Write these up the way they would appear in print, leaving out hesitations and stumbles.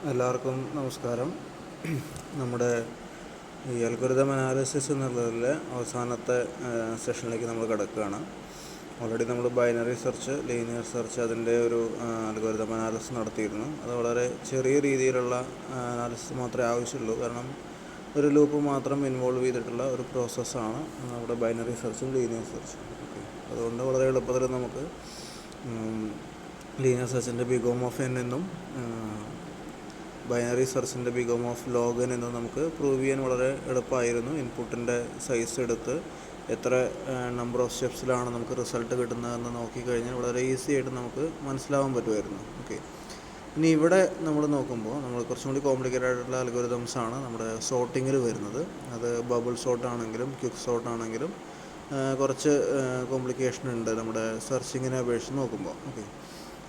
എല്ലാവർക്കും നമസ്കാരം. നമ്മുടെ ഈ അൽഗോരിതം അനാലിസിസ് എന്നുള്ളതിലെ അവസാനത്തെ സെഷനിലേക്ക് നമ്മൾ കിടക്കുകയാണ്. ഓൾറെഡി നമ്മൾ ബൈനറി സെർച്ച്, ലീനിയർ സെർച്ച്, അതിൻ്റെ ഒരു അൽഗോരിതം അനാലിസിസ് നടത്തിയിരുന്നു. അത് വളരെ ചെറിയ രീതിയിലുള്ള അനാലിസിസ് മാത്രമേ ആവശ്യമുള്ളൂ. കാരണം ഒരു ലൂപ്പ് മാത്രം ഇൻവോൾവ് ചെയ്തിട്ടുള്ള ഒരു പ്രോസസ്സാണ് നമ്മുടെ ബൈനറി സെർച്ചും ലീനിയർ സെർച്ചും. ഓക്കെ, അതുകൊണ്ട് വളരെ എളുപ്പത്തിൽ നമുക്ക് ലീനിയർ സെർച്ചിൻ്റെ ബിഗോം ഓഫ് എൻ എന്നും ബൈനറി സെർച്ചിൻ്റെ ബിഗോം ഓഫ് ലോഗ് എൻ എന്നും നമുക്ക് പ്രൂവ് ചെയ്യാൻ വളരെ എളുപ്പമായിരുന്നു. ഇൻപുട്ടിൻ്റെ സൈസ് എടുത്ത് എത്ര നമ്പർ ഓഫ് സ്റ്റെപ്സിലാണ് നമുക്ക് റിസൾട്ട് കിട്ടുന്നതെന്ന് നോക്കിക്കഴിഞ്ഞാൽ വളരെ ഈസി ആയിട്ട് നമുക്ക് മനസ്സിലാവാൻ പറ്റുമായിരുന്നു. ഓക്കെ, ഇനി ഇവിടെ നമ്മൾ നോക്കുമ്പോൾ നമ്മൾ കുറച്ചും കൂടി കോംപ്ലിക്കേറ്റഡ് ആയിട്ടുള്ള അൽഗോരിതംസാണ് നമ്മുടെ സോർട്ടിങ്ങിൽ വരുന്നത്. അത് ബബിൾ സോർട്ട് ആണെങ്കിലും ക്വിക്ക് സോർട്ട് ആണെങ്കിലും കുറച്ച് കോംപ്ലിക്കേഷൻ ഉണ്ട് നമ്മുടെ സെർച്ചിങ്ങിനെ അപേക്ഷിച്ച് നോക്കുമ്പോൾ. ഓക്കെ,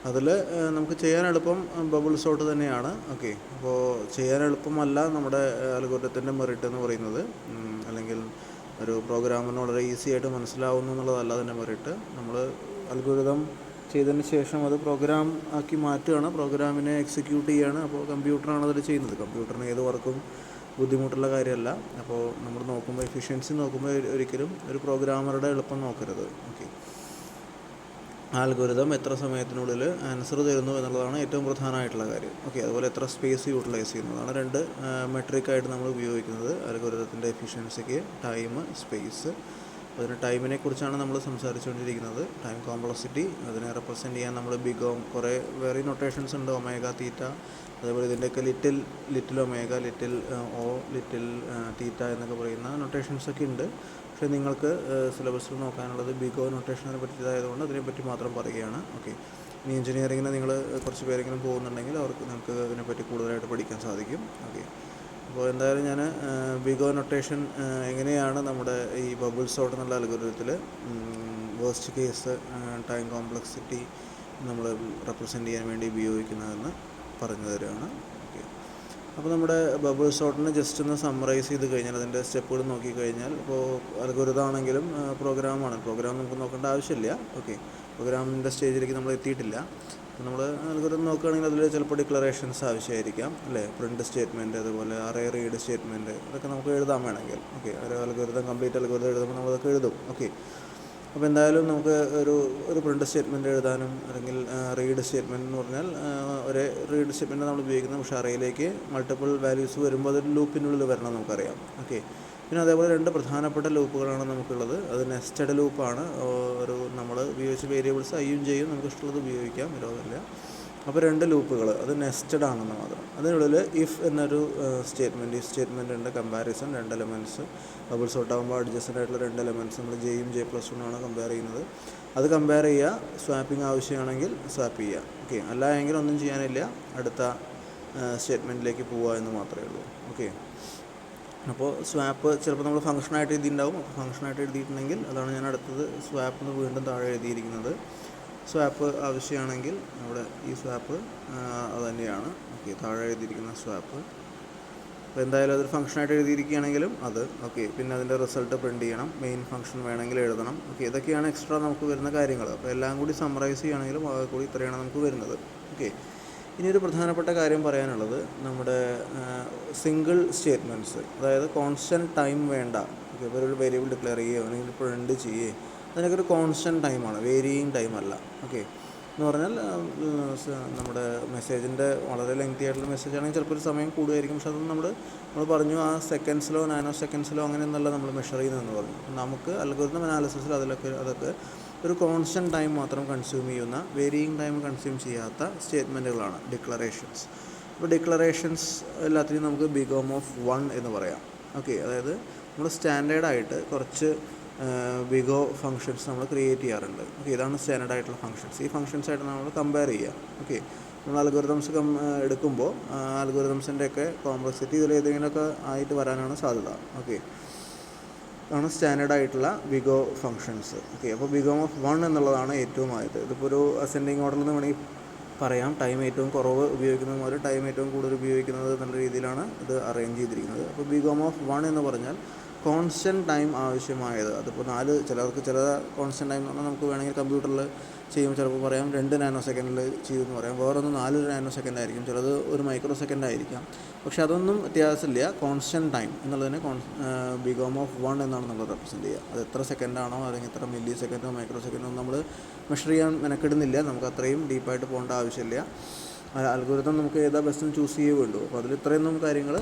അതിൽ നമുക്ക് ചെയ്യാൻ എളുപ്പം ബബിൾ സോർട്ട് തന്നെയാണ്. ഓക്കെ, അപ്പോൾ ചെയ്യാൻ എളുപ്പമല്ല നമ്മുടെ അൽഗോരിതത്തിൻ്റെ മെറിറ്റ് എന്ന് പറയുന്നത്, അല്ലെങ്കിൽ ഒരു പ്രോഗ്രാമിന് വളരെ ഈസി ആയിട്ട് മനസ്സിലാവുന്നു എന്നുള്ളതല്ല അതിൻ്റെ മെറിറ്റ്. നമ്മൾ അൽഗോരിതം ചെയ്തതിന് ശേഷം അത് പ്രോഗ്രാം ആക്കി മാറ്റുകയാണ്, പ്രോഗ്രാമിനെ എക്സിക്യൂട്ട് ചെയ്യുകയാണ്. അപ്പോൾ കമ്പ്യൂട്ടറാണ് അതിൽ ചെയ്യുന്നത്. കമ്പ്യൂട്ടറിന് ഏത് വർക്കും ബുദ്ധിമുട്ടുള്ള കാര്യമല്ല. അപ്പോൾ നമ്മൾ നോക്കുമ്പോൾ എഫിഷ്യൻസി നോക്കുമ്പോൾ ഒരിക്കലും ഒരു പ്രോഗ്രാമറുടെ എളുപ്പം നോക്കരുത്. ഓക്കെ, ആൽഗോരിതം എത്ര സമയത്തിനുള്ളിൽ ആൻസർ തരുന്നു എന്നുള്ളതാണ് ഏറ്റവും പ്രധാനമായിട്ടുള്ള കാര്യം. ഓക്കെ, അതുപോലെ എത്ര സ്പേസ് യൂട്ടിലൈസ് ചെയ്യുന്നതാണ് രണ്ട് മെട്രിക്കായിട്ട് നമ്മൾ ഉപയോഗിക്കുന്നത് ആൽഗോരിതത്തിൻ്റെ എഫിഷ്യൻസിക്ക്. Time, space. അതിന് ടൈമിനെ കുറിച്ചാണ് നമ്മൾ സംസാരിച്ചുകൊണ്ടിരിക്കുന്നത്. ടൈം കോംപ്ലക്സിറ്റി, അതിനെ റെപ്രസെൻറ്റ് ചെയ്യാൻ നമ്മൾ ബിഗോം കുറേ വേറെ നൊട്ടേഷൻസ് ഉണ്ട്, ഒമേഗ, തീറ്റ. അതേപോലെ ഇതിൻ്റെയൊക്കെ little omega, little O, little theta എന്നൊക്കെ പറയുന്ന നൊട്ടേഷൻസൊക്കെ ഉണ്ട്. പക്ഷേ നിങ്ങൾക്ക് സിലബസിൽ നോക്കാനുള്ളത് ബിഗോ നൊട്ടേഷനെ പറ്റിയതായതുകൊണ്ട് അതിനെപ്പറ്റി മാത്രം പറയുകയാണ്. ഓക്കെ, ഇനി എഞ്ചിനീയറിങ്ങിന് നിങ്ങൾ കുറച്ച് പേരെങ്കിലും പോകുന്നുണ്ടെങ്കിൽ നിങ്ങൾക്ക് അതിനെപ്പറ്റി കൂടുതലായിട്ട് പഠിക്കാൻ സാധിക്കും. ഓക്കെ, അപ്പോൾ എന്തായാലും ഞാൻ ബിഗോ നൊട്ടേഷൻ എങ്ങനെയാണ് നമ്മുടെ ഈ ബബിൾ സോർട്ട് എന്നുള്ള അൽഗോരിതത്തിൽ വേസ്റ്റ് കേസ് ടൈം കോംപ്ലക്സിറ്റി നമ്മൾ റെപ്രസെൻറ്റ് ചെയ്യാൻ വേണ്ടി ഉപയോഗിക്കുന്നതെന്ന് പറഞ്ഞു തരികയാണ്. ഓക്കെ, അപ്പോൾ നമ്മുടെ ബബിൾ സോർട്ടിനെ ജസ്റ്റ് ഒന്ന് സമ്മറൈസ് ചെയ്ത് കഴിഞ്ഞാൽ അതിൻ്റെ സ്റ്റെപ്പുകൾ നോക്കിക്കഴിഞ്ഞാൽ, ഇപ്പോൾ അൽഗോരിതം ആണെങ്കിലും പ്രോഗ്രാം നമുക്ക് നോക്കേണ്ട ആവശ്യമില്ല. ഓക്കെ, പ്രോഗ്രാമിൻ്റെ സ്റ്റേജിലേക്ക് നമ്മൾ എത്തിയിട്ടില്ല. നമ്മൾ അൽഗോരിതം നോക്കുകയാണെങ്കിൽ അതിൽ ചിലപ്പോൾ ഡിക്ലറേഷൻസ് ആവശ്യമായിരിക്കാം, അല്ലേ? പ്രിൻ്റ് സ്റ്റേറ്റ്മെൻറ്റ്, അതുപോലെ അറേ റീഡ് സ്റ്റേറ്റ്മെൻറ്റ്, അതൊക്കെ നമുക്ക് എഴുതാൻ വേണമെങ്കിൽ. ഓക്കെ, ഒരു അൽഗോരിതം കംപ്ലീറ്റ് അൽഗോരിതം എഴുതുമ്പോൾ നമ്മളതൊക്കെ എഴുതും. ഓക്കെ, അപ്പോൾ എന്തായാലും നമുക്ക് ഒരു പ്രിൻ്റ് സ്റ്റേറ്റ്മെൻറ്റ് എഴുതാനും, അല്ലെങ്കിൽ റീഡ് സ്റ്റേറ്റ്മെൻറ്റ് എന്ന് പറഞ്ഞാൽ ഒരേ റീഡ് സ്റ്റേറ്റ്മെൻറ്റ് നമ്മൾ ഉപയോഗിക്കുന്നത്, പക്ഷേ അറേയിലേക്ക് മൾട്ടിപ്പിൾ വാല്യൂസ് വരുമ്പോൾ അതൊരു ലൂപ്പിനുള്ളിൽ വരണം നമുക്കറിയാം. ഓക്കെ, പിന്നെ അതേപോലെ രണ്ട് പ്രധാനപ്പെട്ട ലൂപ്പുകളാണ് നമുക്കുള്ളത്. അത് നെസ്റ്റഡ് ലൂപ്പാണ്. നമ്മൾ ഉപയോഗിച്ച വേരിയബിൾസ് ഐയും ജെയും നമുക്ക് ഇഷ്ടമുള്ളത് ഉപയോഗിക്കാം, വിരോധമില്ല. അപ്പോൾ രണ്ട് ലൂപ്പുകൾ, അത് നെസ്റ്റഡ് ആണെന്ന് മാത്രം. അതിനുള്ളിൽ ഇഫ് എന്നൊരു സ്റ്റേറ്റ്മെൻറ്റ്, ഈ സ്റ്റേറ്റ്മെൻറ്റ് ഉണ്ട്, കമ്പാരിസൺ, രണ്ട് എലമെൻറ്റ്സ്. ബബിൾ സോർട്ട് ആകുമ്പോൾ അഡ്ജസ്റ്റൻ്റ് ആയിട്ടുള്ള രണ്ട് എലമെൻറ്റ്സ് നമ്മൾ ജെയും ജെ പ്ലസ് വണ്ണാണ് കമ്പയർ ചെയ്യുന്നത്. അത് കമ്പയർ ചെയ്യുക, സ്വാപ്പിംഗ് ആവശ്യമാണെങ്കിൽ സ്വാപ്പ് ചെയ്യുക. ഓക്കെ, അല്ല എങ്കിൽ ഒന്നും ചെയ്യാനില്ല, അടുത്ത സ്റ്റേറ്റ്മെൻറ്റിലേക്ക് പോവുക എന്ന് മാത്രമേ ഉള്ളൂ. ഓക്കെ, അപ്പോൾ സ്വാപ്പ് ചിലപ്പോൾ നമ്മൾ ഫംഗ്ഷനായിട്ട് എഴുതിയിട്ടുണ്ടാവും. അപ്പോൾ ഫംഗ്ഷനായിട്ട് എഴുതിയിട്ടുണ്ടെങ്കിൽ അതാണ് ഞാൻ അടുത്തത് സ്വാപ്പ് എന്ന് വീണ്ടും താഴെ എഴുതിയിരിക്കുന്നത്. സ്വാപ്പ് ആവശ്യമാണെങ്കിൽ അവിടെ ഈ സ്വാപ്പ് അത് തന്നെയാണ്. ഓക്കെ, താഴെ എഴുതിയിരിക്കുന്ന സ്വാപ്പ്. അപ്പോൾ എന്തായാലും അതൊരു ഫംഗ്ഷനായിട്ട് എഴുതിയിരിക്കുകയാണെങ്കിലും അത്. ഓക്കെ, പിന്നെ അതിൻ്റെ റിസൾട്ട് പ്രിൻറ്റ് ചെയ്യണം, മെയിൻ ഫംഗ്ഷൻ വേണമെങ്കിൽ എഴുതണം. ഓക്കെ, ഇതൊക്കെയാണ് എക്സ്ട്രാ നമുക്ക് വരുന്ന കാര്യങ്ങൾ. അപ്പോൾ എല്ലാം കൂടി സമ്മറൈസ് ചെയ്യുകയാണെങ്കിലും അത് കൂടി ഇത്രയാണ് നമുക്ക് വരുന്നത്. ഓക്കെ, ഇനി ഒരു പ്രധാനപ്പെട്ട കാര്യം പറയാനുള്ളത് നമ്മുടെ സിംഗിൾ സ്റ്റേറ്റ്മെൻറ്റ്സ്, അതായത് കോൺസ്റ്റൻറ്റ് ടൈം വേണ്ട. ഓക്കെ, ഇപ്പോൾ ഒരു വേരിയബിൾ ഡിക്ലെയർ ചെയ്യുകയോ അല്ലെങ്കിൽ പ്രിൻറ്റ് ചെയ്യുകയോ അതിനൊക്കെ ഒരു കോൺസ്റ്റൻറ്റ് ടൈമാണ്, വേരിയിങ് ടൈമല്ല. ഓക്കെ, എന്ന് പറഞ്ഞാൽ നമ്മുടെ മെസ്സേജിൻ്റെ വളരെ ലെങ്തി ആയിട്ടുള്ള മെസ്സേജ് ആണെങ്കിൽ ചിലപ്പോൾ ഒരു സമയം കൂടുമായിരിക്കും. പക്ഷെ അതൊന്നും നമ്മൾ പറഞ്ഞു ആ സെക്കൻഡ്സിലോ നാനോ സെക്കൻഡ്സിലോ അങ്ങനെയൊന്നല്ല നമ്മൾ മെഷർ ചെയ്യുന്നതെന്ന് പറഞ്ഞു. നമുക്ക് അൽഗോരിതം അനാലിസിസിൽ അതൊക്കെ ഒരു കോൺസ്റ്റൻറ്റ് ടൈം മാത്രം കൺസ്യൂം ചെയ്യുന്ന, വേരിയിങ് ടൈം കൺസ്യൂം ചെയ്യാത്ത സ്റ്റേറ്റ്മെൻറ്റുകളാണ് ഡിക്ലറേഷൻസ്. അപ്പോൾ ഡിക്ലറേഷൻസ് എല്ലാത്തിനും നമുക്ക് ബിഗോം ഓഫ് 1 എന്ന് പറയാം. ഓക്കെ, അതായത് നമ്മൾ സ്റ്റാൻഡേർഡായിട്ട് കുറച്ച് ബിഗോ ഫങ്ഷൻസ് നമ്മൾ ക്രിയേറ്റ് ചെയ്യാറുണ്ട്. ഓക്കെ, ഇതാണ് സ്റ്റാൻഡേർഡ് ആയിട്ടുള്ള ഫങ്ഷൻസ്. ഈ ഫങ്ഷൻസായിട്ട് നമ്മൾ കമ്പയർ ചെയ്യുക. ഓക്കെ, നമ്മൾ അൽഗോരിതംസ് എടുക്കുമ്പോൾ അൽഗോരിതംസിൻ്റെയൊക്കെ കോംപ്ലക്സിറ്റി ഇതിൽ ഏതെങ്കിലുമൊക്കെ ആയിട്ട് വരാനാണ് സാധ്യത. ഓക്കെ, ആണ് സ്റ്റാൻഡേർഡ് ആയിട്ടുള്ള ബിഗോ ഫങ്ഷൻസ്. ഓക്കെ, അപ്പോൾ ബിഗോം ഓഫ് 1 എന്നുള്ളതാണ് ഏറ്റവും ആയത്. ഇതിപ്പോൾ ഒരു അസെൻഡിങ് ഓർഡർ എന്ന് വേണമെങ്കിൽ പറയാം. ടൈം ഏറ്റവും കുറവ് ഉപയോഗിക്കുന്നത് മുതൽ ടൈം ഏറ്റവും കൂടുതൽ ഉപയോഗിക്കുന്നത് എന്നുള്ള രീതിയിലാണ് ഇത് അറേഞ്ച് ചെയ്തിരിക്കുന്നത്. അപ്പോൾ ബിഗോം ഓഫ് 1 എന്ന് പറഞ്ഞാൽ കോൺസ്റ്റൻറ്റ് ടൈം ആവശ്യമായത്. അതിപ്പോൾ ചിലർക്ക് ചില കോൺസ്റ്റൻറ്റ് ടൈം എന്ന് പറഞ്ഞാൽ നമുക്ക് വേണമെങ്കിൽ കമ്പ്യൂട്ടറിൽ ചെയ്യുമ്പോൾ ചിലപ്പോൾ പറയാം 2 നാനോ സെക്കൻഡിൽ ചെയ്യുമെന്ന് പറയാം, വേറൊന്ന് 4 നാനോ സെക്കൻഡ് ആയിരിക്കും, ചിലത് 1 മൈക്രോ സെക്കൻഡ് ആയിരിക്കാം. പക്ഷെ അതൊന്നും വ്യത്യാസമില്ല. കോൺസ്റ്റൻറ്റ് ടൈം എന്നുള്ളതിനെ ബിഗ് ഓം ഓഫ് 1 എന്നാണ് നമ്മൾ റെപ്രസെൻറ്റ് ചെയ്യുക. അത് എത്ര സെക്കൻഡാണോ അല്ലെങ്കിൽ എത്ര മില്ലി സെക്കൻഡോ മൈക്രോ സെക്കൻഡോ നമ്മൾ മെഷർ ചെയ്യാൻ മെനക്കെടുന്നില്ല. നമുക്ക് അത്രയും ഡീപ്പായിട്ട് പോകേണ്ട ആവശ്യമില്ല. അൽഗോരിതം നമുക്ക് ഏതാ ബെസ്റ്റ് ചൂസ് ചെയ്യേ വേണ്ടു. അപ്പോൾ അതിൽ ഇത്രയൊന്നും കാര്യങ്ങൾ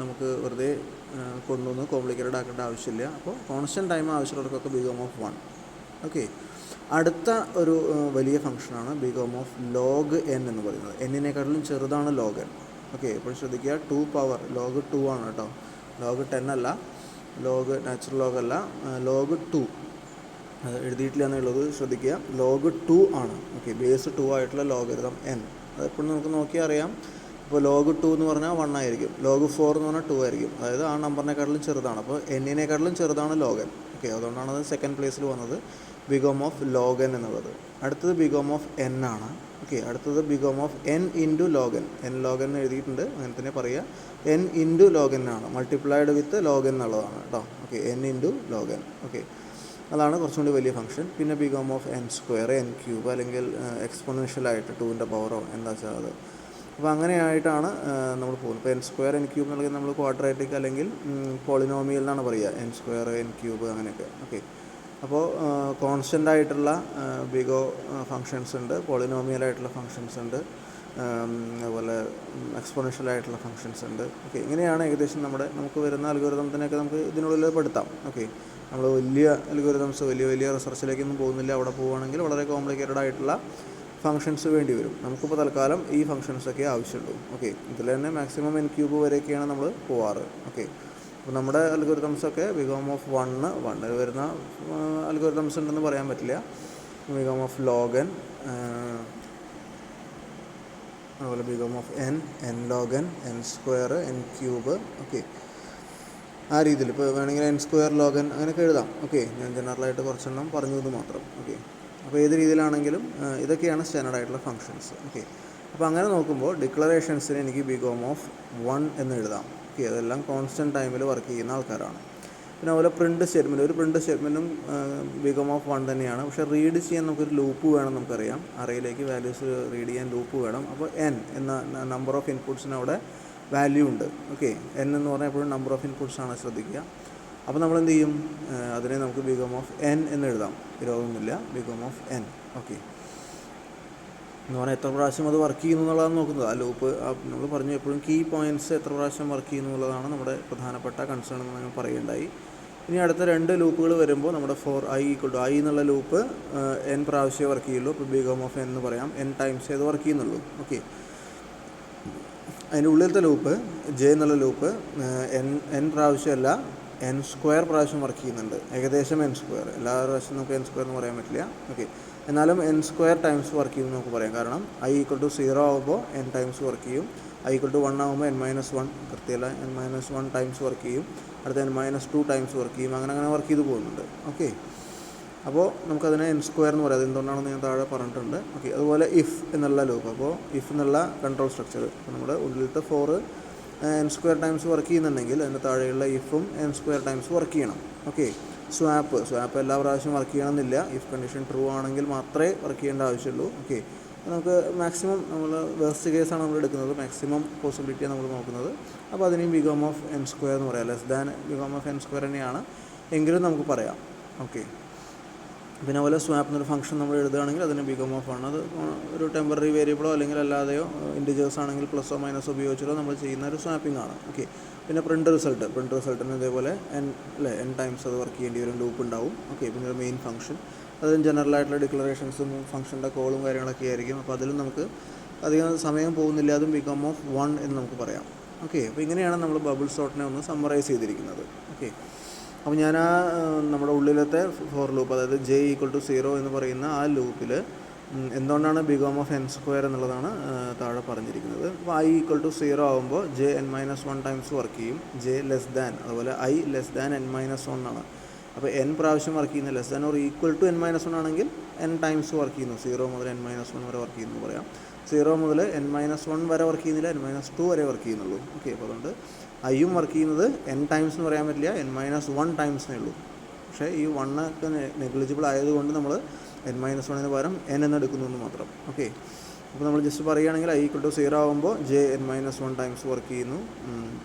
നമുക്ക് വെറുതെ കൊണ്ടുവന്ന് കോംപ്ലിക്കേറ്റഡ് ആക്കേണ്ട ആവശ്യമില്ല. അപ്പോൾ കോൺസ്റ്റൻറ്റ് ടൈം ആവശ്യമുള്ളവർക്കൊക്കെ ബിഗ് ഓം ഓഫ് 1. ഓക്കെ, അടുത്ത ഒരു വലിയ ഫംഗ്ഷനാണ് big O of log N എന്ന് പറയുന്നത്. എന്നിനേക്കാട്ടിലും ചെറുതാണ് ലോഗ് എൻ. ഓക്കെ, ഇപ്പോൾ ശ്രദ്ധിക്കുക, 2 പവർ ലോഗ് 2 ആണ് കേട്ടോ, ലോഗ് 10 അല്ല, ലോഗ് നാച്ചുറൽ ലോഗ് അല്ല, ലോഗ് 2 അത് എഴുതിയിട്ടില്ല എന്നുള്ളത് ശ്രദ്ധിക്കുക. ലോഗ് 2 ആണ്. ഓക്കെ, ബേസ് 2 ആയിട്ടുള്ള ലോഗരിതം എൻ. അതെപ്പോഴും നമുക്ക് നോക്കിയാൽ അറിയാം. ഇപ്പോൾ ലോഗ് 2 എന്ന് പറഞ്ഞാൽ 1 ആയിരിക്കും, ലോഗ് 4 എന്ന് പറഞ്ഞാൽ 2 ആയിരിക്കും. അതായത് ആ നമ്പറിനെക്കാട്ടിലും ചെറുതാണ്. അപ്പോൾ എന്നിനേക്കാട്ടിലും ചെറുതാണ് ലോഗ് എൻ. ഓക്കെ, അതുകൊണ്ടാണ് അത് സെക്കൻഡ് പ്ലേസിൽ വന്നത്, big O of log n എന്നുള്ളത്. അടുത്തത് ബിഗ് ഓം ഓഫ് എൻ ആണ്. ഓക്കെ, അടുത്തത് big O of n into log N. N log n എഴുതിയിട്ടുണ്ട്, അങ്ങനെ തന്നെ പറയുക. എൻ ഇൻറ്റു ലോഗ് എൻ ആണ്, മൾട്ടിപ്ലൈഡ് വിത്ത് ലോഗ് എൻ എന്നുള്ളതാണ് കേട്ടോ. Okay, n into log n. Okay, അതാണ് കുറച്ചും കൂടി വലിയ ഫംഗ്ഷൻ. പിന്നെ big O of n square, N cube, അല്ലെങ്കിൽ എക്സ്പോണൻഷ്യലായിട്ട് 2ൻ്റെ പവറോ എന്താ വെച്ചാൽ അത്. അപ്പോൾ അങ്ങനെയായിട്ടാണ് നമ്മൾ പോകുന്നത്. ഇപ്പോൾ എൻ സ്ക്വയർ എൻ ക്യൂബ് എന്നുള്ളത് നമ്മൾ ക്വാഡ്രാറ്റിക് അല്ലെങ്കിൽ പോളിനോമിയൽ എന്നാണ് പറയുക, എൻ സ്ക്വയർ എൻ ക്യൂബ് അങ്ങനെയൊക്കെ. ഓക്കെ, അപ്പോൾ കോൺസ്റ്റൻ്റ് ആയിട്ടുള്ള ബിഗ് ഫങ്ഷൻസ് ഉണ്ട്, പോളിനോമിയലായിട്ടുള്ള ഫങ്ഷൻസ് ഉണ്ട്, അതുപോലെ എക്സ്പോണൻഷ്യൽ ആയിട്ടുള്ള ഫങ്ഷൻസ് ഉണ്ട്. ഓക്കെ, ഇങ്ങനെയാണ് ഏകദേശം നമുക്ക് വരുന്ന അൽഗോരിതത്തിനൊക്കെ നമുക്ക് ഇതിനുള്ളിൽ പെടുത്താം. ഓക്കെ, നമ്മൾ വലിയ അൽഗോരിതംസ് വലിയ റിസർച്ചിലേക്കൊന്നും പോകുന്നില്ല. അവിടെ പോവുകയാണെങ്കിൽ വളരെ കോംപ്ലിക്കേറ്റഡ് ആയിട്ടുള്ള ഫങ്ഷൻസ് വേണ്ടി വരും. നമുക്കിപ്പോൾ തൽക്കാലം ഈ ഫങ്ഷൻസൊക്കെ ആവശ്യമുള്ളൂ. ഓക്കെ, ഇതിൽ തന്നെ മാക്സിമം എൻ ക്യൂബ് വരെയൊക്കെയാണ് നമ്മൾ പോവാറ്. ഓക്കെ, അപ്പോൾ നമ്മുടെ അൽഗോരിതംസൊക്കെ ബിഗ് ഓം ഓഫ് 1 വരുന്ന അൽഗോരിതംസ് ഉണ്ടെന്ന് പറയാൻ പറ്റില്ല. Big O of log N, അതുപോലെ big O of N, N log N, N square, N cube. Okay, ആ രീതിയിൽ ഇപ്പോൾ വേണമെങ്കിൽ എൻ സ്ക്വയർ ലോഗ് എൻ അങ്ങനെയൊക്കെ എഴുതാം. ഓക്കെ, ഞാൻ ജനറലായിട്ട് കുറച്ചെണ്ണം പറഞ്ഞത് മാത്രം. ഓക്കെ, അപ്പോൾ ഏത് രീതിയിലാണെങ്കിലും ഇതൊക്കെയാണ് സ്റ്റാൻഡേർഡ് ആയിട്ടുള്ള ഫങ്ഷൻസ്. ഓക്കെ, അപ്പോൾ അങ്ങനെ നോക്കുമ്പോൾ ഡിക്ലറേഷൻസിന് എനിക്ക് ബിഗ് ഓം ഓഫ് 1 എന്ന് എഴുതാം. ഓക്കെ, അതെല്ലാം കോൺസ്റ്റൻറ്റ് ടൈമിൽ വർക്ക് ചെയ്യുന്ന ആൾക്കാരാണ്. പിന്നെ അതുപോലെ പ്രിൻറ്റ് സ്റ്റേറ്റ്മെൻറ്റ്, ഒരു പ്രിൻറ്റ് സ്റ്റേറ്റ്മെൻറ്റും ബിഗ് ഓം ഓഫ് 1 തന്നെയാണ്. പക്ഷേ റീഡ് ചെയ്യാൻ നമുക്കൊരു ലൂപ്പ് വേണം. നമുക്കറിയാം, അറയിലേക്ക് വാല്യൂസ് റീഡ് ചെയ്യാൻ ലൂപ്പ് വേണം. അപ്പോൾ എൻ എന്ന നമ്പർ ഓഫ് ഇൻപുട്സിന് അവിടെ വാല്യൂ ഉണ്ട്. ഓക്കെ, എൻ എന്ന് പറഞ്ഞാൽ എപ്പോഴും നമ്പർ ഓഫ് ഇൻപുട്സ് ആണ്, ശ്രദ്ധിക്കുക. അപ്പോൾ നമ്മൾ എന്ത് ചെയ്യും, അതിനെ നമുക്ക് ബിഗ് ഓം ഓഫ് എൻ എന്ന് എഴുതാം, വിരോധമൊന്നുമില്ല. Big O of N. Okay, എന്ന് പറഞ്ഞാൽ എത്ര പ്രാവശ്യം അത് വർക്ക് ചെയ്യുന്നു എന്നുള്ളതാണ് നോക്കുന്നത്. ആ ലൂപ്പ് നമ്മൾ പറഞ്ഞു എപ്പോഴും കീ പോയിൻറ്റ്സ് എത്ര പ്രാവശ്യം വർക്ക് ചെയ്യുന്നു എന്നുള്ളതാണ് നമ്മുടെ പ്രധാനപ്പെട്ട കൺസേൺ എന്ന് നമ്മൾ പറയുണ്ടായി. ഇനി അടുത്ത 2 ലൂപ്പുകൾ വരുമ്പോൾ നമ്മുടെ for i equal to i എന്നുള്ള ലൂപ്പ് എൻ പ്രാവശ്യമേ വർക്ക് ചെയ്യുള്ളൂ. ഇപ്പോൾ ബിഗ് ഓം ഓഫ് എൻ എന്ന് പറയാം, എൻ ടൈംസ് അത് വർക്ക് ചെയ്യുന്നുള്ളൂ. ഓക്കെ, അതിൻ്റെ ഉള്ളിലത്തെ ലൂപ്പ് ജെ എന്നുള്ള ലൂപ്പ് എൻ പ്രാവശ്യമല്ല, എൻ സ്ക്വയർ പ്രാവശ്യം വർക്ക് ചെയ്യുന്നുണ്ട്. ഏകദേശം എൻ സ്ക്വയർ, എല്ലാ പ്രാവശ്യം നമുക്ക് എൻ സ്ക്വയർ എന്ന് പറയാൻ പറ്റില്ല. ഓക്കെ, എന്നാലും എൻ സ്ക്വയർ ടൈംസ് വർക്ക് ചെയ്യുമെന്ന് നമുക്ക് പറയാം. കാരണം ഐ ഈക്വൽ ടു 0 ആകുമ്പോൾ എൻ ടൈംസ് വർക്ക് ചെയ്യും, ഐ ഈക്വൽ ടു 1 ആകുമ്പോൾ n-1 കൃത്യമല്ല n-1 ടൈംസ് വർക്ക് ചെയ്യും, അടുത്ത n-2 ടൈംസ് വർക്ക് ചെയ്യും, അങ്ങനെ വർക്ക് ചെയ്ത് പോകുന്നുണ്ട്. ഓക്കെ, അപ്പോൾ നമുക്കതിനെ എൻ സ്ക്വയർ എന്ന് പറയാം. എന്തുകൊണ്ടാണെന്ന് ഞാൻ താഴെ പറഞ്ഞിട്ടുണ്ട്. ഓക്കെ, അതുപോലെ ഇഫ് എന്നുള്ള ലൂപ്പ്, അപ്പോൾ ഇഫ് എന്നുള്ള കൺട്രോൾ സ്ട്രക്ചർ, അപ്പോൾ നമ്മുടെ ഉള്ളിലത്തെ 4 എൻ സ്ക്വയർ ടൈംസ് വർക്ക് ചെയ്യുന്നുണ്ടെങ്കിൽ അതിൻ്റെ താഴെയുള്ള ഇഫും എൻ സ്ക്വയർ ടൈംസ് വർക്ക് ചെയ്യണം. ഓക്കെ, സ്വാപ്പ് എല്ലാ പ്രാവശ്യം വർക്ക് ചെയ്യണമെന്നില്ല. ഇഫ് കണ്ടീഷൻ ട്രൂ ആണെങ്കിൽ മാത്രമേ വർക്ക് ചെയ്യേണ്ട ആവശ്യമുള്ളൂ. ഓക്കെ, നമുക്ക് മാക്സിമം നമ്മൾ വേസ്റ്റ് കേസാണ് നമ്മൾ എടുക്കുന്നത്, മാക്സിമം പോസിബിലിറ്റിയാണ് നമ്മൾ നോക്കുന്നത്. അപ്പോൾ അതിനെയും big O of n square എന്ന് പറയാം. Less than big O of n square തന്നെയാണ് എങ്കിലും നമുക്ക് പറയാം. ഓക്കെ, പിന്നെ അതുപോലെ സ്വാപ്പ് എന്നൊരു ഫംഗ്ഷൻ നമ്മൾ എഴുതുകയാണെങ്കിൽ അതിന് ബിഗ് ഓം ഓഫ് 1. അത് ഒരു ടെമ്പററി വേരിയബിളോ അല്ലെങ്കിൽ അല്ലാതെയോ ഇൻറ്റിജേഴ്സ് ആണെങ്കിൽ പ്ലസ്സോ മൈനസോ ഉപയോഗിച്ചിട്ടോ നമ്മൾ ചെയ്യുന്ന ഒരു സ്വാപ്പിംഗ് ആണ്. ഓക്കെ, പിന്നെ പ്രിൻ്റ് റിസൾട്ടിന് ഇതേപോലെ എൻ ടൈംസ് അത് വർക്ക് ചെയ്യേണ്ടി വരും, ലൂപ്പ് ഉണ്ടാവും. ഓക്കെ, പിന്നെ ഒരു മെയിൻ ഫംഗ്ഷൻ, അതിന് ജനറൽ ആയിട്ടുള്ള ഡിക്ലറേഷൻസും ഫംഗ്ഷൻ്റെ കോളും കാര്യങ്ങളൊക്കെ ആയിരിക്കും. അപ്പോൾ അതിലും നമുക്ക് അധികം സമയം പോകുന്നില്ല, അതും ബിഗ് ഓം ഓഫ് 1 എന്ന് നമുക്ക് പറയാം. ഓക്കെ, അപ്പോൾ ഇങ്ങനെയാണ് നമ്മൾ ബബിൾ സോർട്ടിനെ ഒന്ന് സമ്മറൈസ് ചെയ്തിരിക്കുന്നത്. ഓക്കെ, അപ്പോൾ ഞാൻ നമ്മുടെ ഉള്ളിലത്തെ ഫോർ ലൂപ്പ്, അതായത് ജെ ഈക്വൽ ടു 0 എന്ന് പറയുന്ന ആ ലൂപ്പിൽ എന്തുകൊണ്ടാണ് big O of n square എന്നുള്ളതാണ് താഴെ പറഞ്ഞിരിക്കുന്നത്. അപ്പോൾ ഐ ഈക്വൽ ടു 0 ആകുമ്പോൾ ജെ n-1 ടൈംസ് വർക്ക് ചെയ്യും, ജെ ലെസ് ദാൻ, അതുപോലെ ഐ ലെസ് ദാൻ n-1 ആണ്. അപ്പോൾ എൻ പ്രാവശ്യം വർക്ക് ചെയ്യുന്ന less than or equal to n-1 ആണെങ്കിൽ എൻ ടൈംസ് വർക്ക് ചെയ്യുന്നു, 0 മുതൽ n-1 വരെ വർക്ക് ചെയ്യുന്നു പറയാം. 0 മുതൽ n-1 വരെ വർക്ക് ചെയ്യുന്നില്ല, n-2 വരെ വർക്ക് ചെയ്യുന്നുള്ളൂ. ഓക്കെ, അപ്പോൾ അതുകൊണ്ട് ഐയും വർക്ക് ചെയ്യുന്നത് n ടൈംസ് എന്ന് പറയാൻ പറ്റില്ല, n-1 ടൈംസിനേ ഉള്ളൂ. പക്ഷേ ഈ 1 ഒക്കെ നെഗ്ലിജിബിൾ ആയതുകൊണ്ട് നമ്മൾ n-1 പകരം n എന്ന് എടുക്കുന്നു എന്ന് മാത്രം. ഓക്കെ, അപ്പോൾ നമ്മൾ ജസ്റ്റ് പറയുകയാണെങ്കിൽ i = 0 ആകുമ്പോൾ j n-1 ടൈംസ് വർക്ക് ചെയ്യുന്നു,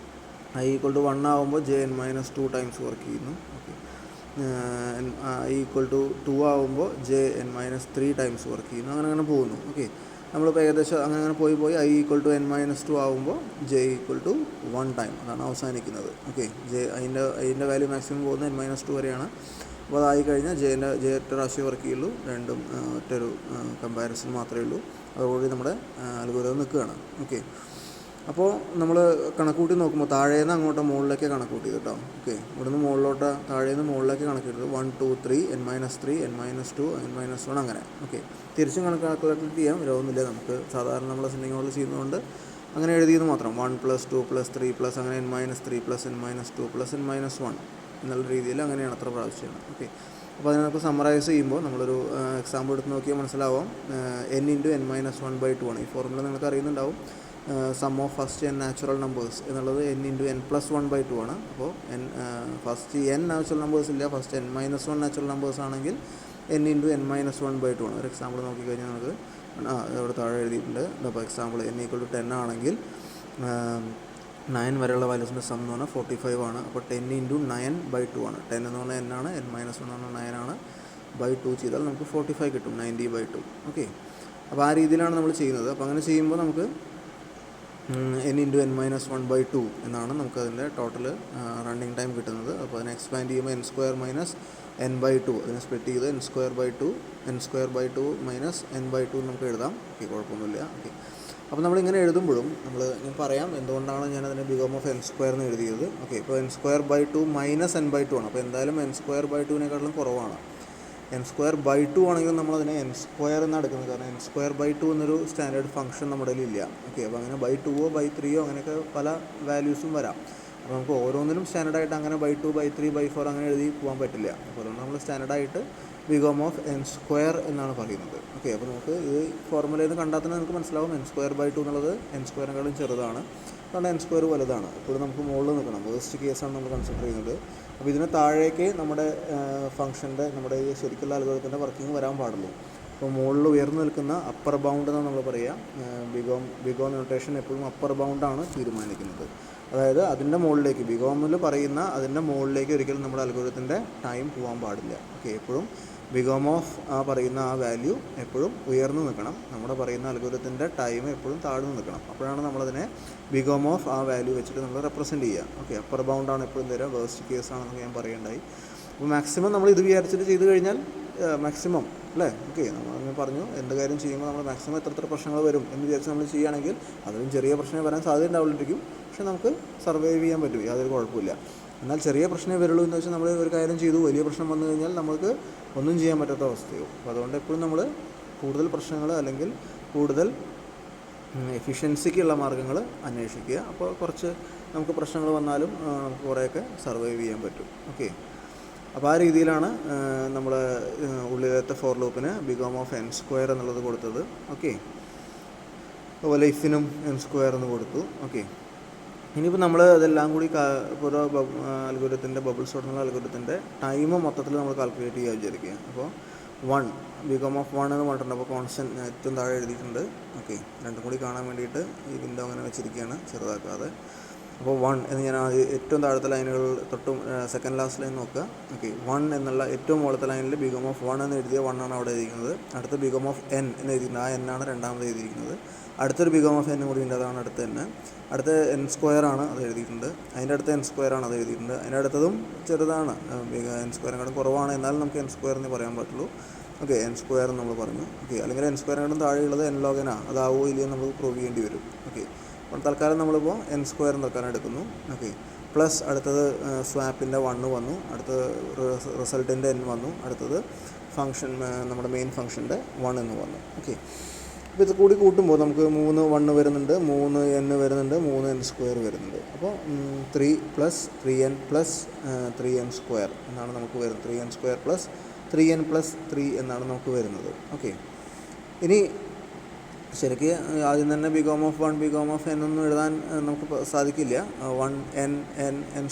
i = 1 ആകുമ്പോൾ j n-2 ടൈംസ് വർക്ക് ചെയ്യുന്നു. ഓക്കെ, i = 2 ആകുമ്പോൾ j n-3 ടൈംസ് വർക്ക് ചെയ്യുന്നു. അങ്ങനെ പോകുന്നു. ഓക്കെ, നമ്മളിപ്പോൾ ഏകദേശം അങ്ങനെ പോയി i = n-2 ആകുമ്പോൾ j = 1 ടൈം, അതാണ് അവസാനിക്കുന്നത്. ഓക്കെ, അതിൻ്റെ വാല്യൂ മാക്സിമം പോകുന്നത് n-2 വരെയാണ്. അപ്പോൾ അതായി കഴിഞ്ഞാൽ j ഒറ്റ പ്രാവശ്യം വർക്ക് ചെയ്യുള്ളൂ, രണ്ടും ഒറ്റൊരു കമ്പാരിസൺ മാത്രമേ ഉള്ളൂ. അതോടുകൂടി നമ്മുടെ അൽഗോരിതം നിൽക്കുകയാണ്. ഓക്കെ, അപ്പോൾ നമ്മൾ കണക്കൂട്ടി നോക്കുമ്പോൾ താഴേന്ന് അങ്ങോട്ട് മുകളിലേക്ക് കണക്കൂട്ടി കേട്ടോ. ഓക്കെ, ഇവിടുന്ന് മുകളിലോട്ട് താഴേന്ന് മുകളിലേക്ക് കണക്കിട്ടത് 1 2 3 n-3 n-2 n-1 അങ്ങനെ. ഓക്കെ, തിരിച്ചും കണക്കാക്കി ചെയ്യാം, വരവുന്നില്ല. നമുക്ക് സാധാരണ നമ്മൾ അസെൻഡിങ് ഓർഡറിൽ ചെയ്യുന്നതുകൊണ്ട് അങ്ങനെ എഴുതിയെന്ന് മാത്രം. 1 + 2 + 3 + അങ്ങനെ n-3 + n-2 + n-1 എന്നുള്ള രീതിയിൽ അങ്ങനെയാണ് അത്ര പ്രാവശ്യമാണ്. ഓക്കെ, അപ്പോൾ അതിനൊക്കെ സമ്മറൈസ് ചെയ്യുമ്പോൾ നമ്മളൊരു എക്സാമ്പിൾ എടുത്ത് നോക്കിയാൽ മനസ്സിലാവും. n × n-1/2 ആണ്. ഈ ഫോർമുല നിങ്ങൾക്ക് അറിയുന്നുണ്ടാവും. Sum of first n natural numbers എന്നുള്ളത് n × n+1/2 ആണ്. അപ്പോൾ ഫസ്റ്റ് n നാച്ചുറൽ നമ്പേഴ്സ് ഇല്ല, ഫസ്റ്റ് n-1 നാച്ചുറൽ നമ്പേഴ്സ് ആണെങ്കിൽ n × n-1/2 ആണ്. ഒരു എക്സാമ്പിൾ നോക്കിക്കഴിഞ്ഞാൽ നമുക്ക് ഇവിടെ താഴെ എഴുതിയിട്ടുണ്ട്. അപ്പോൾ എക്സാമ്പിൾ n = 10 ആണെങ്കിൽ 9 വരെയുള്ള വാല്യൂസിൻ്റെ സം എന്ന് പറഞ്ഞാൽ 45 ആണ്. അപ്പോൾ 10 × 9/2 ആണ്. 10 എന്ന് പറഞ്ഞാൽ n ആണ്, n-1 എന്ന് പറഞ്ഞാൽ 9 ആണ്. /2 ചെയ്താൽ നമുക്ക് 45 കിട്ടും, 90/2. ഓക്കെ, അപ്പോൾ ആ രീതിയിലാണ് നമ്മൾ ചെയ്യുന്നത്. അപ്പോൾ അങ്ങനെ ചെയ്യുമ്പോൾ നമുക്ക് n × n-1/2 എന്നാണ് നമുക്കതിൻ്റെ ടോട്ടൽ റണ്ണിങ് ടൈം കിട്ടുന്നത്. അപ്പോൾ അതിനെ എക്സ്പാൻഡ് ചെയ്യുമ്പോൾ n² - n/2, അതിനെ സ്പ്ലിറ്റ് ചെയ്ത് n²/2 - n/2 നമുക്ക് എഴുതാം. ഓക്കെ, കുഴപ്പമൊന്നുമില്ല. ഓക്കെ, അപ്പോൾ നമ്മളിങ്ങനെ എഴുതുമ്പോഴും ഞാൻ പറയാം എന്തുകൊണ്ടാണ് ഞാനതിനെ big-O(n² എന്ന് എഴുതിയത്. ഓക്കെ, ഇപ്പോൾ n²/2 - n/2 ആണ്. അപ്പോൾ എന്തായാലും n²/2-നേക്കാളും കുറവാണ്. n²/2 ആണെങ്കിൽ നമ്മളതിനെ n² എന്നാണ് എടുക്കുന്നത്. കാരണം n²/2 എന്നൊരു സ്റ്റാൻഡേർഡ് ഫംഗ്ഷൻ നമ്മുടെ കയ്യിലില്ല. ഓക്കെ, അപ്പോൾ അങ്ങനെ /2 /3 അങ്ങനെയൊക്കെ പല വാല്യൂസും വരാം. അപ്പോൾ നമുക്ക് ഓരോന്നിനും സ്റ്റാൻഡേർഡായിട്ട് അങ്ങനെ /2 /3 /4 അങ്ങനെ എഴുതി പോകാൻ പറ്റില്ല. അപ്പോൾ അതുകൊണ്ട് നമ്മൾ സ്റ്റാൻഡേർഡായിട്ട് big-O(n² എന്നാണ് പറയുന്നത്. ഓക്കെ, അപ്പോൾ നമുക്ക് ഈ ഫോർമുലയിൽ നിന്ന് കണ്ടാൽ തന്നെ നമുക്ക് മനസ്സിലാവും n²/2 എന്നുള്ളത് n²-നേക്കാളും ചെറുതാണ്, അതുകൊണ്ട് n² വലുതാണ്. ഇപ്പോഴും നമുക്ക് മുകളിൽ നിൽക്കണം. വേസ്റ്റ് കേസാണ് നമ്മൾ കൺസിഡർ ചെയ്യുന്നത്. അപ്പോൾ ഇതിന് താഴേക്ക് നമ്മുടെ ഫംഗ്ഷൻ്റെ നമ്മുടെ ഈ ശരിക്കുള്ള അൽഗോരിതത്തിൻ്റെ വർക്കിംഗ് വരാൻ പാടുള്ളൂ. അപ്പോൾ മുകളിൽ ഉയർന്നു നിൽക്കുന്ന അപ്പർ ബൗണ്ട് എന്നാണ് നമ്മൾ പറയുക. big-O നൊട്ടേഷൻ എപ്പോഴും അപ്പർ ബൗണ്ടാണ് തീരുമാനിക്കുന്നത്. അതായത് അതിൻ്റെ മുകളിലേക്ക് big-O പറയുന്ന അതിൻ്റെ മുകളിലേക്ക് ഒരിക്കലും നമ്മുടെ അൽഗോരിതത്തിൻ്റെ ടൈം പോകാൻ പാടില്ല. ഓക്കെ, എപ്പോഴും big-O പറയുന്ന ആ വാല്യൂ എപ്പോഴും ഉയർന്നു നിൽക്കണം. നമ്മുടെ പറയുന്ന അൽഗോരിതത്തിൻ്റെ ടൈം എപ്പോഴും താഴ്ന്നു നിൽക്കണം. അപ്പോഴാണ് നമ്മളതിനെ big-O ആ വാല്യൂ വെച്ചിട്ട് നമ്മൾ റെപ്രസെൻറ്റ് ചെയ്യുക. ഓക്കെ, അപ്പർ ബൗണ്ടാണ് എപ്പോഴും തരിക, വേസ്റ്റ് കേസാണെന്ന് ഞാൻ പറയുണ്ടായി. അപ്പോൾ മാക്സിമം നമ്മൾ ഇത് വിചാരിച്ചിട്ട് ചെയ്ത് കഴിഞ്ഞാൽ മാക്സിമം അല്ലേ. ഓക്കെ, നമ്മൾ പറഞ്ഞു എന്ത് കാര്യം ചെയ്യുമ്പോൾ നമ്മൾ മാക്സിമം എത്ര പ്രശ്നങ്ങൾ വരും എന്ന് വിചാരിച്ച് നമ്മൾ ചെയ്യുകയാണെങ്കിൽ അതിലും ചെറിയ പ്രശ്നം വരാൻ സാധ്യത ഉണ്ടാവില്ലായിരിക്കും. പക്ഷെ നമുക്ക് സർവൈവ് ചെയ്യാൻ പറ്റും, യാതൊരു കുഴപ്പമില്ല. എന്നാൽ ചെറിയ പ്രശ്നമേ വരുള്ളൂ എന്ന് വെച്ചാൽ നമ്മൾ ഒരു കാര്യം ചെയ്തു, വലിയ പ്രശ്നം വന്നു കഴിഞ്ഞാൽ നമുക്ക് ഒന്നും ചെയ്യാൻ പറ്റാത്ത അവസ്ഥയോ. അപ്പോൾ അതുകൊണ്ട് എപ്പോഴും നമ്മൾ കൂടുതൽ പ്രശ്നങ്ങൾ അല്ലെങ്കിൽ കൂടുതൽ എഫിഷ്യൻസിക്കുള്ള മാർഗ്ഗങ്ങൾ അന്വേഷിക്കുക. അപ്പോൾ കുറച്ച് നമുക്ക് പ്രശ്നങ്ങൾ വന്നാലും നമുക്ക് കുറേയൊക്കെ സർവൈവ് ചെയ്യാൻ പറ്റും. ഓക്കെ, അപ്പോൾ ആ രീതിയിലാണ് നമ്മൾ ഉള്ളിലത്തെ ഫോർ ലൂപ്പിന് big-O(n² എന്നുള്ളത് കൊടുത്തത്. ഓക്കെ, അതുപോലെ ഇഫിനും n² എന്ന് കൊടുത്തു. ഓക്കെ, ഇനിയിപ്പോൾ നമ്മൾ അതെല്ലാം കൂടി ഓരോ അൽഗോരിതത്തിൻ്റെ ബബിൾ സോർട്ട് എന്നുള്ള അൽഗോരിതത്തിൻ്റെ ടൈം മൊത്തത്തിൽ നമ്മൾ കാൽക്കുലേറ്റ് ചെയ്യാൻ വിചാരിക്കുക. അപ്പോൾ 1 big-O(1) എന്ന് പറഞ്ഞിട്ടുണ്ട്. അപ്പോൾ കോൺസ്റ്റൻറ്റ് ഏറ്റവും താഴെ എഴുതിയിട്ടുണ്ട്. ഓക്കെ, രണ്ടും കൂടി കാണാൻ വേണ്ടിയിട്ട് ഈ വിൻഡോ അങ്ങനെ വെച്ചിരിക്കുകയാണ്, ചെറുതാക്കാതെ. അപ്പോൾ 1 എന്ന് ഞാൻ ഏറ്റവും താഴത്തെ ലൈനുകൾ തൊട്ടും സെക്കൻഡ് ലാസ്റ്റ് ലൈൻ നോക്കുക. ഓക്കെ, 1 എന്നുള്ള ഏറ്റവും മുകളിലത്തെ ലൈനിൽ big-O(1) എന്ന് എഴുതിയ 1 ആണ് അവിടെ എഴുതിയിരിക്കുന്നത്. അടുത്ത big-O(n) എന്ന് എഴുതിയിട്ടുണ്ട്. ആ n ആണ് രണ്ടാമത് എഴുതിയിരിക്കുന്നത്. അടുത്തൊരു big-O(n) കൂടി ഉണ്ട്, അതാണ് അടുത്ത n. അടുത്ത n² ആണ്, അത് എഴുതിയിട്ടുണ്ട്. അതിൻ്റെ അടുത്ത n² ആണ്, അത് എഴുതിയിട്ടുണ്ട്. അതിൻ്റെ അടുത്തതും ചെറുതാണ്, n²-നേക്കാളും കുറവാണ്, എന്നാലും നമുക്ക് n² എന്ന് പറയാൻ പറ്റുള്ളൂ. ഓക്കെ, n² എന്ന് നമ്മൾ പറഞ്ഞു. ഓക്കെ, അല്ലെങ്കിൽ n²-നേക്കാളും താഴെയുള്ളത് n-log(n) അതാവോ ഇല്ലയോ നമുക്ക് പ്രൂവ് ചെയ്യേണ്ടി വരും. ഓക്കെ, അപ്പോൾ തൽക്കാലം നമ്മളിപ്പോൾ n² തൽക്കാലം എടുക്കുന്നു. ഓക്കെ, പ്ലസ് അടുത്തത് സ്വാപ്പിൻ്റെ 1 വന്നു, അടുത്തത് റിസൾട്ടിൻ്റെ n വന്നു, അടുത്തത് ഫംഗ്ഷൻ നമ്മുടെ മെയിൻ ഫംഗ്ഷൻ്റെ 1 എന്ന് വന്നു. ഓക്കെ, അപ്പോൾ ഇത് കൂടി കൂട്ടുമ്പോൾ നമുക്ക് 3 1 വരുന്നുണ്ട്, 3 n വരുന്നുണ്ട്, 3 n² വരുന്നുണ്ട്. അപ്പോൾ 3 + 3n + 3n² എന്നാണ് നമുക്ക് വരുന്നത്. 3n² + 3n + 3 എന്നാണ് നമുക്ക് വരുന്നത്. ഓക്കെ, ഇനി ശരിക്ക് ആദ്യം തന്നെ big-O(1) big-O(n) ഒന്നും എഴുതാൻ നമുക്ക് സാധിക്കില്ല. 1 n n n²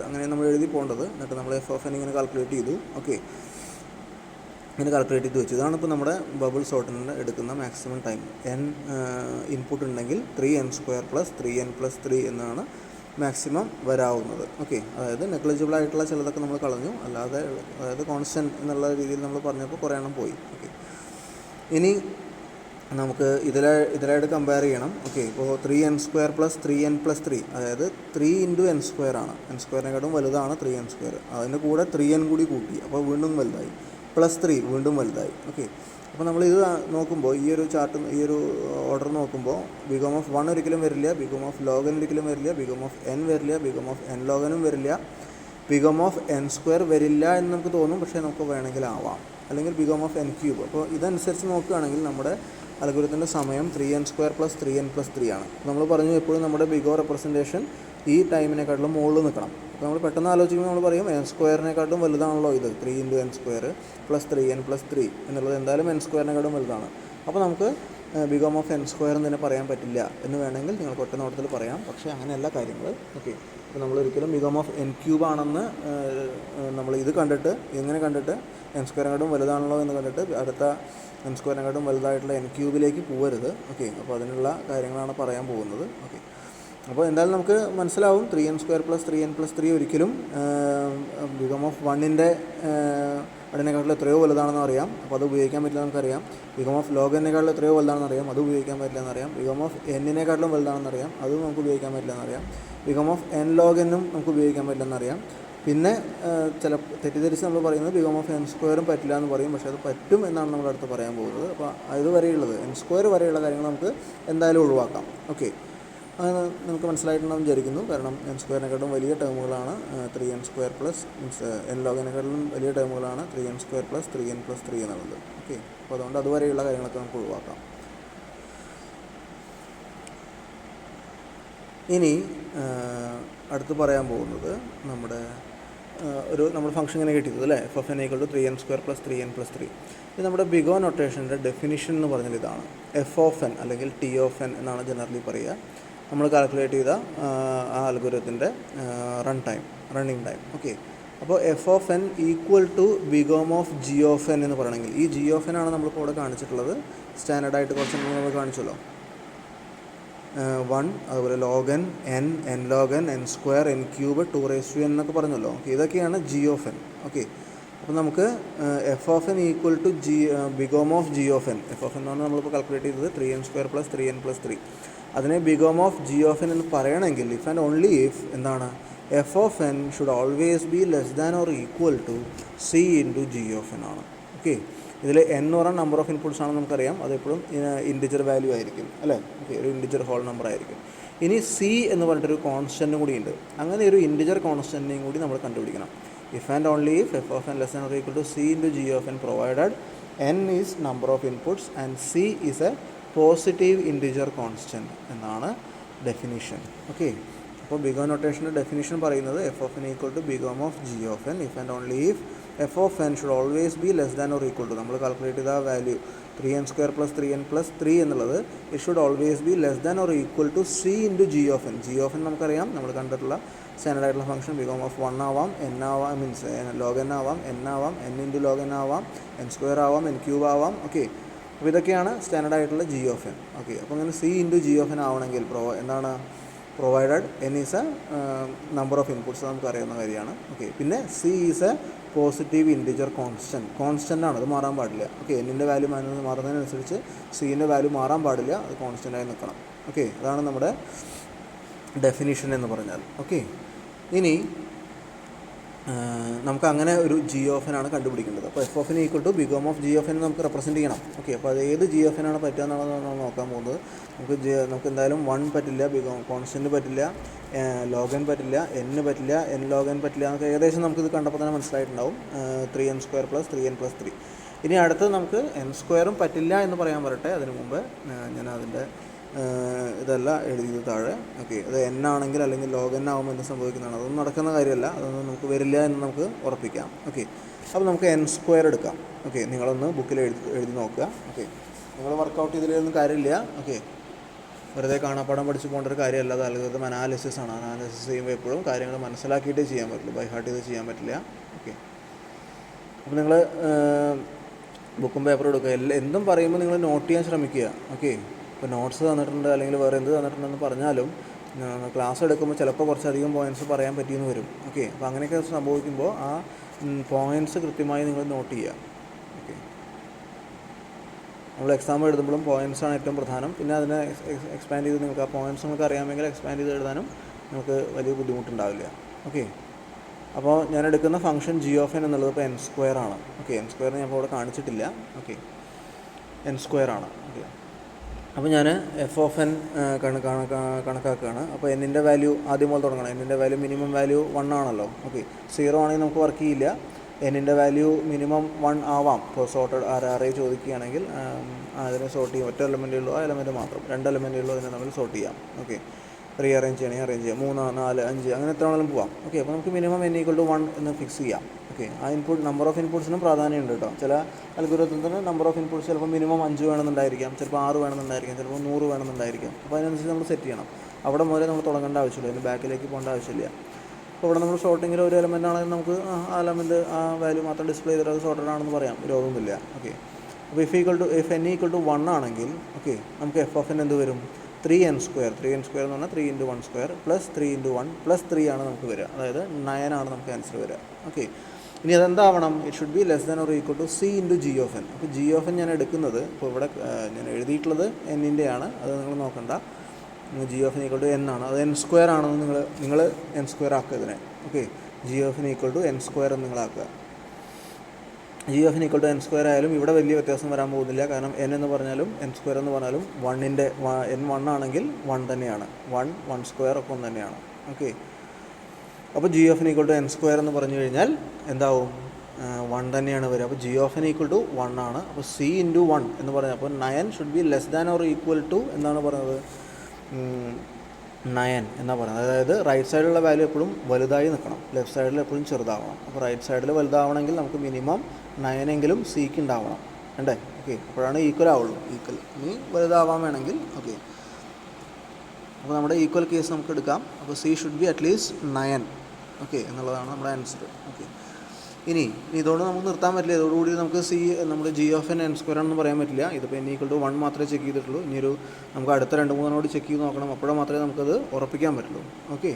അങ്ങനെ നമ്മൾ എഴുതി പോകേണ്ടത്. എന്നിട്ട് നമ്മൾ f(n) ഇങ്ങനെ കാൽക്കുലേറ്റ് ചെയ്തു. ഓക്കെ, ഇങ്ങനെ കാൽക്കുലേറ്റ് ചെയ്ത് വെച്ചു. ഇതാണ് ഇപ്പോൾ നമ്മുടെ ബബിൾ സോർട്ടിന് എടുക്കുന്ന മാക്സിമം ടൈം. n ഇൻപുട്ട് ഉണ്ടെങ്കിൽ 3n² + 3n+3 എന്നാണ് മാക്സിമം വരാവുന്നത്. ഓക്കെ, അതായത് നെഗ്ലിജിബിൾ ആയിട്ടുള്ള ചിലതൊക്കെ നമ്മൾ കളഞ്ഞു, അല്ലാതെ അതായത് കോൺസ്റ്റൻറ്റ് എന്നുള്ള രീതിയിൽ നമ്മൾ പറഞ്ഞപ്പോൾ കുറേ എണ്ണം പോയി. ഓക്കെ, ഇനി നമുക്ക് ഇതിലായിട്ട് കമ്പയർ ചെയ്യണം. ഓക്കെ, ഇപ്പോൾ 3n² + 3n+3, അതായത് 3 × n² ആണ്. n²നേക്കാളും വലുതാണ് 3n². അതിൻ്റെ കൂടെ 3n കൂടി കൂട്ടി, അപ്പോൾ വീണ്ടും വലുതായി, +3 വീണ്ടും വലുതായി. ഓക്കെ, അപ്പോൾ നമ്മളിത് നോക്കുമ്പോൾ ഈ ഒരു ചാർട്ട്, ഈ ഒരു ഓർഡർ നോക്കുമ്പോൾ big-O(1) ഒരിക്കലും വരില്ല, big-O(log(n) ഒരിക്കലും വരില്ല, big-O(n) വരില്ല, big-O(n)log(n) വരില്ല, big-O(n² വരില്ല എന്ന് നമുക്ക് തോന്നും, പക്ഷേ നമുക്ക് വേണമെങ്കിൽ ആവാം, അല്ലെങ്കിൽ big-O(n³). അപ്പോൾ ഇതനുസരിച്ച് നോക്കുകയാണെങ്കിൽ നമ്മുടെ അൽഗോരിതത്തിൻ്റെ സമയം 3n² + 3n+3 ആണ്. നമ്മൾ പറഞ്ഞു എപ്പോഴും നമ്മുടെ ബിഗ്-O റെപ്രസെൻറ്റേഷൻ ഈ ടൈമിനെക്കാട്ടിലും മുകളിൽ നിൽക്കണം. അപ്പോൾ നമ്മൾ പെട്ടെന്ന് ആലോചിക്കുമ്പോൾ നമ്മൾ പറയും n²നേക്കാട്ടും വലുതാണല്ലോ ഇത്, 3 × n² + 3n+3 എന്നുള്ളത് എന്തായാലും n²നേക്കാട്ടും വലുതാണ്. അപ്പോൾ നമുക്ക് big-O(n² എന്ന് തന്നെ പറയാൻ പറ്റില്ല എന്ന് വേണമെങ്കിൽ നിങ്ങൾക്ക് ഒറ്റ നോട്ടത്തിൽ പറയാം, പക്ഷേ അങ്ങനെയല്ല കാര്യങ്ങൾ. ഓക്കെ, അപ്പോൾ നമ്മളൊരിക്കലും big-O(n³ ആണെന്ന് നമ്മൾ ഇത് കണ്ടിട്ട്, ഇങ്ങനെ കണ്ടിട്ട് n²നേക്കാട്ടും വലുതാണല്ലോ എന്ന് കണ്ടിട്ട് അടുത്ത n²നേക്കാട്ടും വലുതായിട്ടുള്ള n³ പോകരുത്. ഓക്കെ, അപ്പോൾ അതിനുള്ള കാര്യങ്ങളാണ് പറയാൻ പോകുന്നത്. ഓക്കെ, അപ്പോൾ എന്തായാലും നമുക്ക് മനസ്സിലാവും 3n² + 3n+3 ഒരിക്കലും big-O(1)ൻ്റെ അതിനേക്കാട്ടിലും എത്രയോ വലുതാണെന്ന് അറിയാം, അപ്പോൾ അത് ഉപയോഗിക്കാൻ പറ്റില്ല നമുക്കറിയാം. big-O(log(n)നേക്കാട്ടിലും എത്രയോ വലുതാണെന്ന് അറിയാം, അത് ഉപയോഗിക്കാൻ പറ്റില്ല എന്നറിയാം. big-O(n)നേക്കാട്ടിലും വലുതാണെന്ന് അറിയാം, അതും നമുക്ക് ഉപയോഗിക്കാൻ പറ്റില്ല എന്നറിയാം. big-O(n)log(n)ഉം നമുക്ക് ഉപയോഗിക്കാൻ പറ്റില്ല എന്നറിയാം. പിന്നെ ചില തെറ്റിദ്ധരിച്ച് നമ്മൾ പറയുന്നത് big-O(n²) പറ്റില്ല എന്ന് പറയും, പക്ഷേ അത് പറ്റും എന്നാണ് നമ്മൾ അടുത്ത് പറയാൻ പോകുന്നത്. അപ്പോൾ അതുവരെയുള്ളത് n² വരെയുള്ള കാര്യങ്ങൾ നമുക്ക് എന്തായാലും ഒഴിവാക്കാം. ഓക്കെ, അത് നമുക്ക് മനസ്സിലായിട്ടുണ്ടെന്ന് വിചാരിക്കുന്നു. കാരണം n²നേക്കാളും വലിയ ടേമുകളാണ് 3n² + n-log(n)നേക്കാളും വലിയ ടേമുകളാണ് 3n² + 3n+3 എന്നുള്ളത്. ഓക്കെ, അപ്പോൾ അതുകൊണ്ട് അതുവരെയുള്ള കാര്യങ്ങളൊക്കെ നമുക്ക് ഒഴിവാക്കാം. ഇനി അടുത്ത് പറയാൻ പോകുന്നത് നമ്മുടെ നമ്മൾ ഫംഗ്ഷൻ ഇങ്ങനെ കിട്ടിയത് അല്ലേ, f(n) = 3n² + 3n+3. ഇത് നമ്മുടെ ബിഗ്-O നൊട്ടേഷൻ്റെ ഡെഫിനിഷൻ എന്ന് പറഞ്ഞാൽ ഇതാണ്. f(n) അല്ലെങ്കിൽ t(n) എന്നാണ് ജനറലി പറയുക. നമ്മൾ കാൽക്കുലേറ്റ് ചെയ്ത ആ അൽഗോരിതത്തിൻ്റെ റണ്ണിങ് ടൈം. ഓക്കെ, അപ്പോൾ f(n) = big-O(g)(n) എന്ന് പറയണമെങ്കിൽ ഈ g(n) ആണ് നമ്മളിപ്പോൾ ഇവിടെ കാണിച്ചിട്ടുള്ളത്. സ്റ്റാൻഡേർഡായിട്ട് കുറച്ച് നമ്മൾ കാണിച്ചല്ലോ, 1, അതുപോലെ log(n), n, n-log(n), n² n³ 2n എന്നൊക്കെ പറഞ്ഞല്ലോ. ഓക്കെ, ഇതൊക്കെയാണ് g(n). ഓക്കെ, അപ്പോൾ നമുക്ക് f(n) = big-O(g)(n). f(n) എന്നാണ് നമ്മളിപ്പോൾ കാൽക്കുലേറ്റ് ചെയ്തത് 3n² + 3n+3. അതിനെ big-O(g)(n) എന്ന് പറയണമെങ്കിൽ if and only if എന്താണ്, f(n) should always be less than or equal to c × g(n) ആണ്. ഓക്കെ, ഇതിൽ n എന്ന് പറഞ്ഞാൽ നമ്പർ ഓഫ് ഇൻപുട്സ് ആണെന്ന് നമുക്കറിയാം, അതെപ്പോഴും ഇൻറ്റിജർ വാല്യൂ ആയിരിക്കും അല്ലേ. ഓക്കെ, ഒരു ഇൻറ്റിജർ ഹോൾ നമ്പർ ആയിരിക്കും. ഇനി c എന്ന് പറഞ്ഞിട്ടൊരു കോൺസ്റ്റൻറ്റും കൂടി ഉണ്ട്. അങ്ങനെ ഒരു ഇൻറ്റിജർ കോൺസ്റ്റൻറ്റിനെയും കൂടി നമ്മൾ കണ്ടുപിടിക്കണം. If and only if f(n) less than or equal to c × g(n) provided n is number of inputs and c is a positive integer constant എന്നാണ് ഡെഫിനിഷൻ. ഓക്കെ, അപ്പോൾ ബിഗ്-O നൊട്ടേഷൻ്റെ ഡെഫിനിഷൻ പറയുന്നത് f(n) = big-O(g)(n) if and only if f(n) should always be less than or equal to, നമ്മൾ calculate ചെയ്ത value 3n² + 3n+3 എന്നുള്ളത് it should always be less than or equal to c × g(n). g(n) നമുക്കറിയാം, നമ്മൾ കണ്ടിട്ടുള്ള standard ആയിട്ടുള്ള function big-O(1) ആവാം, n ആവാം, means log(n) ആവാം, n ആവാം, n × log(n) ആവാം, n² ആവാം, n³ ആവാം. ഓക്കെ, അപ്പോൾ ഇതൊക്കെയാണ് സ്റ്റാൻഡേർഡ് ആയിട്ടുള്ള g(n). ഓക്കെ, അപ്പോൾ അങ്ങനെ c × g(n) ആവണമെങ്കിൽ എന്താണ്, provided n is A number of inputs, നമുക്കറിയാവുന്ന കാര്യമാണ്. ഓക്കെ, പിന്നെ c is A positive integer constant ആണ്, അത് മാറാൻ പാടില്ല. ഓക്കെ, n-ൻ്റെ വാല്യൂ മാറുന്നതിനനുസരിച്ച് c-ൻ്റെ വാല്യൂ മാറാൻ പാടില്ല, അത് കോൺസ്റ്റൻ്റായി നിൽക്കണം. ഓക്കെ, അതാണ് നമ്മുടെ ഡെഫിനിഷൻ എന്ന് പറഞ്ഞാൽ. ഓക്കെ, ഇനി നമുക്ക് അങ്ങനെ ഒരു g(n) ആണ് കണ്ടുപിടിക്കേണ്ടത്. അപ്പോൾ f(n) = big-O(g)(n) നമുക്ക് റെപ്രസെൻറ്റ് ചെയ്യണം. ഓക്കെ, അപ്പോൾ അത് ഏത് g(n) ആണ് പറ്റുക എന്നുള്ളതാണ് നമ്മൾ നോക്കാൻ പോകുന്നത്. നമുക്ക് എന്തായാലും 1 പറ്റില്ല, കോൺസ്റ്റൻറ്റ് പറ്റില്ല, log(n) പറ്റില്ല, n പറ്റില്ല, n-log(n) പറ്റില്ല എന്നൊക്കെ ഏകദേശം നമുക്കിത് കണ്ടപ്പോൾ തന്നെ മനസ്സിലായിട്ടുണ്ടാവും. 3n² + 3n+3. ഇനി അടുത്തത് നമുക്ക് n² പറ്റില്ല എന്ന് പറയാൻ വരട്ടെ. അതിന് മുമ്പ് ഞാൻ അതിൻ്റെ ഇതല്ല എഴുതിയത് താഴെ. ഓക്കെ, അത് n ആണെങ്കിൽ അല്ലെങ്കിൽ log(n) ആകുമ്പോൾ എന്ത് സംഭവിക്കുന്നതാണ്, അതൊന്നും നടക്കുന്ന കാര്യമല്ല, അതൊന്നും നമുക്ക് വരില്ല എന്ന് നമുക്ക് ഉറപ്പിക്കാം. ഓക്കെ, അപ്പോൾ നമുക്ക് n² എടുക്കാം. ഓക്കെ, നിങ്ങളൊന്ന് ബുക്കിൽ എഴുതി നോക്കുക. ഓക്കെ, നിങ്ങൾ വർക്കൗട്ട് ചെയ്തിലൊന്നും കാര്യമില്ല. ഓക്കെ, വെറുതെ കാണാപ്പാടം പഠിച്ച് പോകേണ്ട ഒരു കാര്യമല്ല, അത് അൽഗോരിതം അനാലിസിസ് ആണ്. അനാലിസിസ് ചെയ്യുമ്പോൾ എപ്പോഴും കാര്യങ്ങൾ മനസ്സിലാക്കിയിട്ടേ ചെയ്യാൻ പറ്റുള്ളൂ, ബൈ ഹാർട്ട് ചെയ്ത് ചെയ്യാൻ പറ്റില്ല. ഓക്കെ, അപ്പോൾ നിങ്ങൾ ബുക്കും പേപ്പറും എടുക്കുക. എന്തും പറയുമ്പോൾ നിങ്ങൾ നോട്ട് ചെയ്യാൻ ശ്രമിക്കുക. ഓക്കെ, ഇപ്പോൾ നോട്ട്സ് തന്നിട്ടുണ്ട് അല്ലെങ്കിൽ വേറെ എന്ത് തന്നിട്ടുണ്ടെന്ന് പറഞ്ഞാലും ക്ലാസ് എടുക്കുമ്പോൾ ചിലപ്പോൾ കുറച്ചധികം പോയിൻറ്റ്സ് പറയാൻ പറ്റിയെന്ന് വരും. ഓക്കെ, അപ്പോൾ അങ്ങനെയൊക്കെ സംഭവിക്കുമ്പോൾ ആ പോയിൻറ്റ്സ് കൃത്യമായി നിങ്ങൾ നോട്ട് ചെയ്യുക. ഓക്കെ, നമ്മൾ എക്സാം എഴുതുമ്പോഴും പോയിൻറ്റ്സാണ് ഏറ്റവും പ്രധാനം. പിന്നെ അതിനെ എക്സ്പാൻഡ് ചെയ്ത് നിങ്ങൾക്ക് ആ പോയിൻറ്റ്സ് നിങ്ങൾക്ക് അറിയാമെങ്കിൽ എക്സ്പാൻഡ് ചെയ്ത് എഴുതാനും നിങ്ങൾക്ക് വലിയ ബുദ്ധിമുട്ടുണ്ടാവില്ല. ഓക്കെ, അപ്പോൾ ഞാൻ എടുക്കുന്ന ഫംഗ്ഷൻ g of n എന്നുള്ളത് ഇപ്പോൾ n² ആണ്. ഓക്കെ, n² ഞാൻ ഇപ്പോൾ ഇവിടെ കാണിച്ചിട്ടില്ല. ഓക്കെ, n² ആണ്. ഓക്കെ, അപ്പോൾ ഞാൻ f of n കണക്കാക്കുകയാണ്. അപ്പോൾ എന്നിൻ്റെ വാല്യൂ ആദ്യം പോലെ തുടങ്ങണം. എന്നിൻ്റെ വാല്യൂ മിനിമം വാല്യൂ 1 ആണല്ലോ. ഓക്കെ, 0 ആണെങ്കിൽ നമുക്ക് വർക്ക് ചെയ്യില്ല. എന്നിൻ്റെ വാല്യൂ മിനിമം 1 ആവാം. ഇപ്പോൾ സോർട്ടഡ് അറേ ചോദിക്കുകയാണെങ്കിൽ അതിനെ സോർട്ട് ചെയ്യും. ഒറ്റ എലമെൻ്റേ ഉള്ളൂ, ആ എലമെൻറ്റ് മാത്രം. 2 എലമെൻ്റേ ഉള്ളൂ, അതിനെ നമ്മൾ സോർട്ട് ചെയ്യാം. ഓക്കെ, റീഅറേഞ്ച് ചെയ്യണമെങ്കിൽ അറേഞ്ച് ചെയ്യാം. 3, 4, 5 അങ്ങനെ എത്ര വേണമെങ്കിലും പോവാം. ഓക്കെ, അപ്പോൾ നമുക്ക് മിനിമം n = 1 എന്ന് ഫിക്സ് ചെയ്യാം. ഓക്കെ, ആ നമ്പർ ഓഫ് ഇൻപുട്സിനും പ്രാധാന്യമുണ്ട് കേട്ടോ. ചില അൽഗോരിതത്തിന് നമ്പർ ഓഫ് ഇൻപുട്സ് ചിലപ്പോൾ മിനിമം 5 വേണമെന്നുണ്ടായിരിക്കാം, ചിലപ്പോൾ 6 വേണമെന്നുണ്ടായിരിക്കാം, ചിലപ്പോൾ 100 വേണമെന്നുണ്ടായിരിക്കാം. അപ്പോൾ അതിനനുസരിച്ച് നമ്മൾ സെറ്റ് ചെയ്യണം. അവിടെ മുതലേ നമ്മൾ തുടങ്ങേണ്ട ആവശ്യമില്ല, അതിന് ബാക്കിലേക്ക് പോകേണ്ട ആവശ്യമില്ല. അപ്പോൾ ഇവിടെ നമ്മൾ ഷോർട്ടിങ്ങിൽ ഒരു എലമെൻ്റ് ആണെങ്കിൽ നമുക്ക് ആ എലമെൻറ്റ് ആ വാല്യൂ മാത്രം ഡിസ്പ്ലേ ചെയ്തിട്ട് അത് ഷോർട്ടഡ് ആണെന്ന് പറയാം, രോഗമൊന്നുമില്ല. ഓക്കെ, അപ്പോൾ if n = 1 ആണെങ്കിൽ ഓക്കെ നമുക്ക് f of n എന്ത് വരും? 3n² 3n² എന്ന് പറഞ്ഞാൽ 3 × 1² + 3 × 1 + 3 ആണ് നമുക്ക് വരിക. അതായത് 9 ആണ് നമുക്ക് ആൻസർ വരിക. ഓക്കെ, ഇനി അതെന്താവണം? It should be less than or equal to c × g of n. അപ്പോൾ g of n ഞാൻ എടുക്കുന്നത് ഇപ്പോൾ ഇവിടെ ഞാൻ എഴുതിയിട്ടുള്ളത് n-ൻ്റെ ആണ്, അത് നിങ്ങൾ നോക്കണ്ട. g of n = n ആണ്, അത് n² ആണെന്ന് നിങ്ങൾ n² ആക്കുക ഇതിനെ. Okay, g of n = n² എന്ന് നിങ്ങളാക്കുക. g of n = n² ആയാലും ഇവിടെ വലിയ വ്യത്യാസം വരാൻ പോകുന്നില്ല. കാരണം n എന്ന് പറഞ്ഞാലും n² എന്ന് പറഞ്ഞാലും n 1 ആണെങ്കിൽ 1 തന്നെയാണ്. 1 1² ഒക്കെ 1 തന്നെയാണ്. ഓക്കെ, അപ്പോൾ g of n = n² എന്ന് പറഞ്ഞു കഴിഞ്ഞാൽ എന്താവും? 1 തന്നെയാണ് വരിക. അപ്പോൾ g of n = 1 ആണ്. അപ്പോൾ c × 1 എന്ന് പറഞ്ഞാൽ അപ്പോൾ 9 should be less than or equal to എന്താണ് പറയുന്നത്? 9 എന്നാണ് പറയുന്നത്. അതായത് റൈറ്റ് സൈഡിലുള്ള വാല്യൂ എപ്പോഴും വലുതായി നിൽക്കണം, ലെഫ്റ്റ് സൈഡിൽ എപ്പോഴും ചെറുതാവണം. അപ്പോൾ റൈറ്റ് സൈഡിൽ വലുതാവണമെങ്കിൽ നമുക്ക് മിനിമം 9 എങ്കിലും സിക്ക് ഉണ്ടാവണം വേണ്ടേ? ഓക്കെ, അപ്പോഴാണ് ഈക്വൽ ആവുള്ളൂ. ഇനി വലുതാവാൻ വേണമെങ്കിൽ ഓക്കെ, അപ്പോൾ നമ്മുടെ ഈക്വൽ കേസ് നമുക്ക് എടുക്കാം. അപ്പോൾ C should be at least 9 okay എന്നുള്ളതാണ് നമ്മുടെ ആൻസർ. ഓക്കെ, ഇനി ഇതോട് നമുക്ക് നിർത്താൻ പറ്റില്ല. ഇതോടുകൂടി നമുക്ക് നമ്മുടെ g of n n² ആണെന്ന് പറയാൻ പറ്റില്ല. ഇതിപ്പോൾ n = 1 മാത്രമേ ചെക്ക് ചെയ്തിട്ടുള്ളൂ. ഇനിയൊരു നമുക്ക് അടുത്ത 2-3 ചെക്ക് ചെയ്ത് നോക്കണം, അപ്പോഴേ മാത്രമേ നമുക്കത് ഉറപ്പിക്കാൻ പറ്റുള്ളൂ. ഓക്കെ,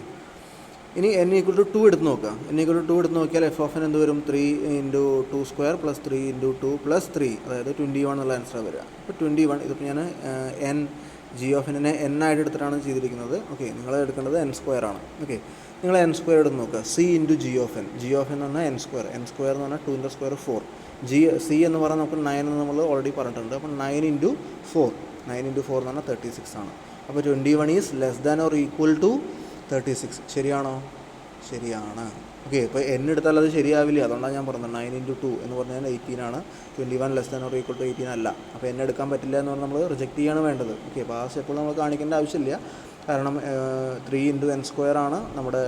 ഇനി n = 2 എടുത്ത് നോക്കുക. n = 2 എടുത്ത് നോക്കിയാൽ f of n എന്ത് വരും? 3 × 2² + 3 × 2 + 3 അതായത് 21 എന്നുള്ള ആൻസറാണ് വരിക. അപ്പോൾ 21 ഇതിപ്പോൾ ഞാൻ g of n n ആയിട്ട് എടുത്തിട്ടാണ് ചെയ്തിരിക്കുന്നത്. ഓക്കെ, നിങ്ങൾ എടുക്കേണ്ടത് n² ആണ്. ഓക്കെ, നിങ്ങൾ n² എടുത്ത് നോക്കുക. c × g of n എന്ന് പറഞ്ഞാൽ n² എന്ന് പറഞ്ഞാൽ 2 × 4 c എന്ന് പറഞ്ഞാൽ നമുക്ക് 9 എന്ന് നമ്മൾ ഓൾറെഡി പറഞ്ഞിട്ടുണ്ട്. അപ്പോൾ 9 × 4 എന്ന് പറഞ്ഞാൽ 36 ആണ്. അപ്പോൾ 21 is less than or equal to 36. ശരിയാണോ? ശരിയാണ്. ഓക്കെ, ഇപ്പോൾ n എടുത്താൽ അത് ശരിയാവില്ല, അതുകൊണ്ടാണ് ഞാൻ പറഞ്ഞത് 9 × 2 എന്ന് പറഞ്ഞാൽ 18 ആണ്. 21 less than or equal to 18 അല്ല. അപ്പോൾ n എടുക്കാൻ പറ്റില്ല എന്ന് പറഞ്ഞാൽ നമ്മൾ റിജക്റ്റ് ചെയ്യാണ് വേണ്ടത്. ഓക്കെ, അപ്പോൾ ആ സ്റ്റെപ്പോൾ നമ്മൾ കാണിക്കേണ്ട ആവശ്യമില്ല. കാരണം 3 × n² ആണ് നമ്മുടെ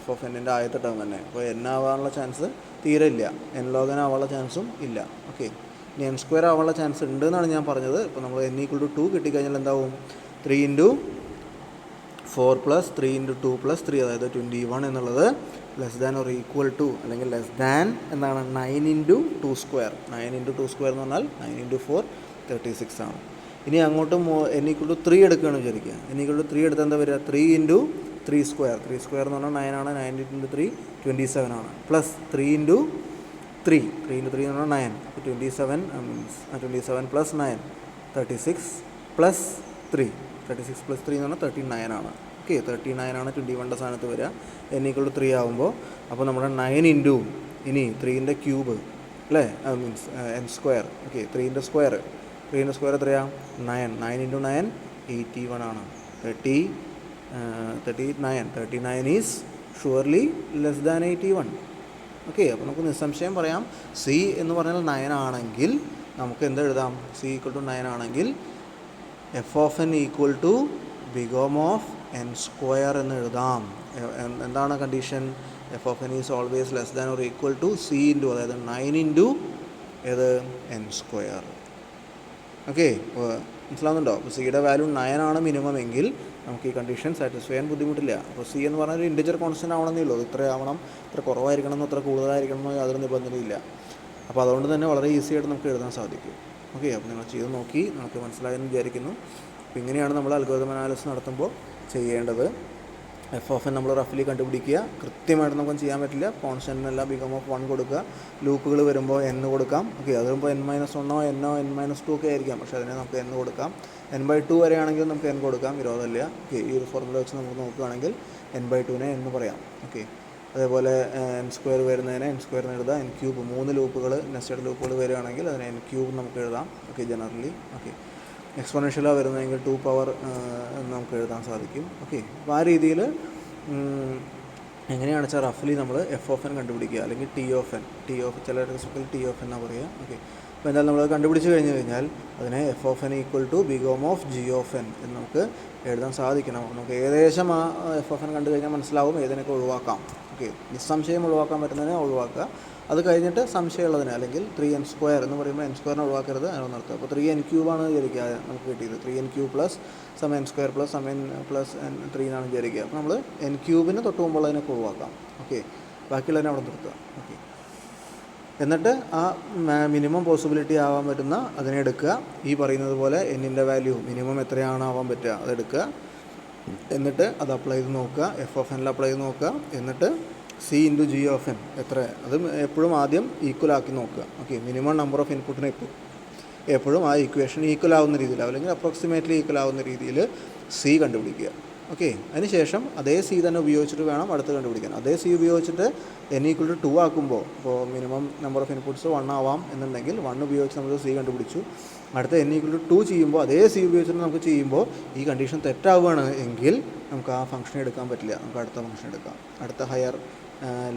f of n-ൻ്റെ ആദ്യത്തെ ടേം തന്നെ. അപ്പോൾ n ആവാനുള്ള ചാൻസ് തീരെ ഇല്ല, n log n ആവാനുള്ള ചാൻസും ഇല്ല. ഓക്കെ, ഇനി n² ആവാനുള്ള ചാൻസ് ഉണ്ട് എന്നാണ് ഞാൻ പറഞ്ഞത്. ഇപ്പോൾ നമ്മൾ n = 2 കിട്ടിക്കഴിഞ്ഞാൽ എന്താവും? 3 × 4 + 3 × 2 + 3 അതായത് 21 എന്നുള്ളത് less than or equal to അല്ലെങ്കിൽ ലെസ് ദാൻ എന്താണ്? 9 × 2². 9 × 2² എന്ന് പറഞ്ഞാൽ 9 × 4 36 ആണ്. ഇനി അങ്ങോട്ട് n = 3 എടുക്കുകയാണ് വിചാരിക്കുക. n = 3 എടുത്താൽ എന്താ വരിക? 3 × 3² 3² എന്ന് പറഞ്ഞാൽ 9 ആണ്. 9 × 3 27 ആണ്. പ്ലസ് 3 × 3 എന്ന് പറഞ്ഞാൽ 9. 27 + 9 36 + 3 36 + 3 എന്ന് പറഞ്ഞാൽ 39 ആണ്. ഓക്കെ, 39 ആണ് 21ൻ്റെ സ്ഥാനത്ത് വരിക n = 3 ആകുമ്പോൾ. അപ്പോൾ നമ്മുടെ 9 × ഇനി 3ൻ്റെ ക്യൂബ് അല്ലേ, മീൻസ് n². ഓക്കെ, 3ൻ്റെ സ്ക്വയർ എത്രയാണ്? 9 × 9 81 ആണ്. 39 is surely less than 81. Okay, അപ്പോൾ നമുക്ക് നിസ്സംശയം പറയാം സി എന്ന് പറഞ്ഞാൽ 9 ആണെങ്കിൽ നമുക്ക് എന്ത് എഴുതാം? സി = 9 ആണെങ്കിൽ f of n = big O of n² എന്ന് എഴുതാം. എന്താണ് condition? f of n is always less than or equal to c × അതായത് 9 × n². ഓക്കെ, മനസ്സിലാവുന്നുണ്ടോ? അപ്പോൾ സിയുടെ വാല്യൂ 9 ആണ് മിനിമം എങ്കിൽ നമുക്ക് ഈ കണ്ടീഷൻ സാറ്റിസ്ഫൈ ചെയ്യാൻ ബുദ്ധിമുട്ടില്ല. അപ്പോൾ സി എന്ന് പറഞ്ഞാൽ ഒരു ഇൻറ്റിജർ കോൺസ്റ്റൻ്റ് ആവണമെന്നേ ഉള്ളൂ. ഇത്ര ആവണം, ഇത്ര കുറവായിരിക്കണം എന്നോ ഇത്ര കൂടുതലായിരിക്കണം എന്നോ യാതൊരു നിബന്ധനയില്ല. അപ്പോൾ അതുകൊണ്ട് തന്നെ വളരെ ഈസി ആയിട്ട് നമുക്ക് എഴുതാൻ സാധിക്കും. ഓക്കെ, അപ്പോൾ നിങ്ങൾ ചെയ്ത് നോക്കി നമുക്ക് മനസ്സിലായെന്ന് വിചാരിക്കുന്നു. അപ്പോൾ ഇങ്ങനെയാണ് നമ്മൾ അൽഗോരിതം അനാലിസിസ് നടത്തുമ്പോൾ ചെയ്യേണ്ടത്. എഫ് ഓഫ് എൻ നമ്മൾ റഫ്ലി കണ്ടുപിടിക്കുക. കൃത്യമായിട്ട് നമുക്ക് ചെയ്യാൻ പറ്റില്ല. കോൺസ്റ്റൻറ്റിനെല്ലാം ബിഗം ഓഫ് 1 കൊടുക്കുക. ലൂപ്പുകൾ വരുമ്പോൾ n കൊടുക്കാം. ഓക്കെ, അത് വരുമ്പോൾ n-1 n-2 ഒക്കെ ആയിരിക്കാം, പക്ഷേ അതിനെ നമുക്ക് n കൊടുക്കാം. n/2 വരെയാണെങ്കിൽ നമുക്ക് n കൊടുക്കാം, വിരോധമില്ല. ഓക്കെ, ഈ ഒരു ഫോർമുല വെച്ച് നമുക്ക് നോക്കുകയാണെങ്കിൽ n/2നെ എന്ന് പറയാം. ഓക്കെ, അതേപോലെ n² വരുന്നതിനെ n² എന്ന് എഴുതാം. n³ 3 ലൂപ്പുകൾ നെസ്റ്റഡ് ലൂപ്പുകൾ വരികയാണെങ്കിൽ അതിനെ n³ നമുക്ക് എഴുതാം. Okay, generally. ഓക്കെ, എക്സ്പോണൻഷ്യലാണ് വരുന്നതെങ്കിൽ 2 പവർ എന്ന് നമുക്ക് എഴുതാൻ സാധിക്കും. ഓക്കെ, അപ്പോൾ ആ രീതിയിൽ എങ്ങനെയാണെന്ന് വെച്ചാൽ റഫ്ലി നമ്മൾ എഫ് ഓഫ് എൻ കണ്ടുപിടിക്കുക, അല്ലെങ്കിൽ ടി ഓഫ് ചില റിസൾട്ടിൽ ടി ഓഫ് എന്നാണ് പറയുക. ഓക്കെ, അപ്പോൾ എന്തായാലും നമ്മൾ കണ്ടുപിടിച്ച് കഴിഞ്ഞാൽ അതിനെ F of N equal to big O of G of N എന്ന് നമുക്ക് എഴുതാൻ സാധിക്കണം. നമുക്ക് ഏകദേശം ആ എഫ് ഓഫ് എൻ കണ്ടു കഴിഞ്ഞാൽ മനസ്സിലാവും ഏതിനൊക്കെ ഒഴിവാക്കാം. ഓക്കെ, നിസ്സംശയം ഒഴിവാക്കാൻ പറ്റുന്നതിനെ ഒഴിവാക്കുക. അത് കഴിഞ്ഞിട്ട് സംശയമുള്ളതിന്, അല്ലെങ്കിൽ 3n² എന്ന് പറയുമ്പോൾ n² ഒഴിവാക്കരുത്, അതിനെ നിർത്തുക. അപ്പോൾ 3n³ ആണ് വിചാരിക്കുക നമുക്ക് കിട്ടിയത്. 3n³ plus some n² plus some n plus n3 എന്നാണ് വിചാരിക്കുക. അപ്പോൾ നമ്മൾ n³ തൊട്ട് മുമ്പുള്ള അതിനൊക്കെ ഒഴിവാക്കാം. ഓക്കെ, ബാക്കിയുള്ളതിനെ അവിടെ നിർത്തുക. ഓക്കെ, എന്നിട്ട് ആ മിനിമം പോസിബിലിറ്റി ആവാൻ പറ്റുന്ന അതിനെ എടുക്കുക. ഈ പറയുന്നത് പോലെ എന്നിൻ്റെ വാല്യൂ മിനിമം എത്രയാണ് ആവാൻ പറ്റുക അതെടുക്കുക. എന്നിട്ട് അത് അപ്ലൈ ചെയ്ത് നോക്കുക, എഫ് ഓഫ് എനിൽ അപ്ലൈ ചെയ്ത് നോക്കുക. എന്നിട്ട് C into G of N എത്ര, അത് എപ്പോഴും ആദ്യം ഈക്വൽ ആക്കി നോക്കുക. ഓക്കെ, മിനിമം നമ്പർ ഓഫ് ഇൻപുട്ടിനെ എപ്പോഴും ആ ഇക്വേഷൻ ഈക്വൽ ആവുന്ന രീതിയിൽ, അല്ലെങ്കിൽ അപ്രോക്സിമേറ്റ്ലി ഈക്വൽ ആവുന്ന രീതിയിൽ സി കണ്ടുപിടിക്കുക. ഓക്കെ, അതിനുശേഷം അതേ സി തന്നെ ഉപയോഗിച്ചിട്ട് വേണം അടുത്ത് കണ്ടുപിടിക്കാൻ. അതേ സി ഉപയോഗിച്ചിട്ട് n=2 ആക്കുമ്പോൾ, ഇപ്പോൾ മിനിമം നമ്പർ ഓഫ് ഇൻപുട്ട്സ് 1 ആവാം എന്നുണ്ടെങ്കിൽ 1 ഉപയോഗിച്ച് നമ്മൾ സി കണ്ടുപിടിച്ചു. അടുത്ത n=2 ചെയ്യുമ്പോൾ അതേ സി ഉപയോഗിച്ചിട്ട് നമുക്ക് ചെയ്യുമ്പോൾ ഈ കണ്ടീഷൻ തെറ്റാവുകയാണ് എങ്കിൽ നമുക്ക് ആ ഫംഗ്ഷൻ എടുക്കാൻ പറ്റില്ല. നമുക്ക് അടുത്ത ഫംഗ്ഷൻ എടുക്കാം, അടുത്ത ഹയർ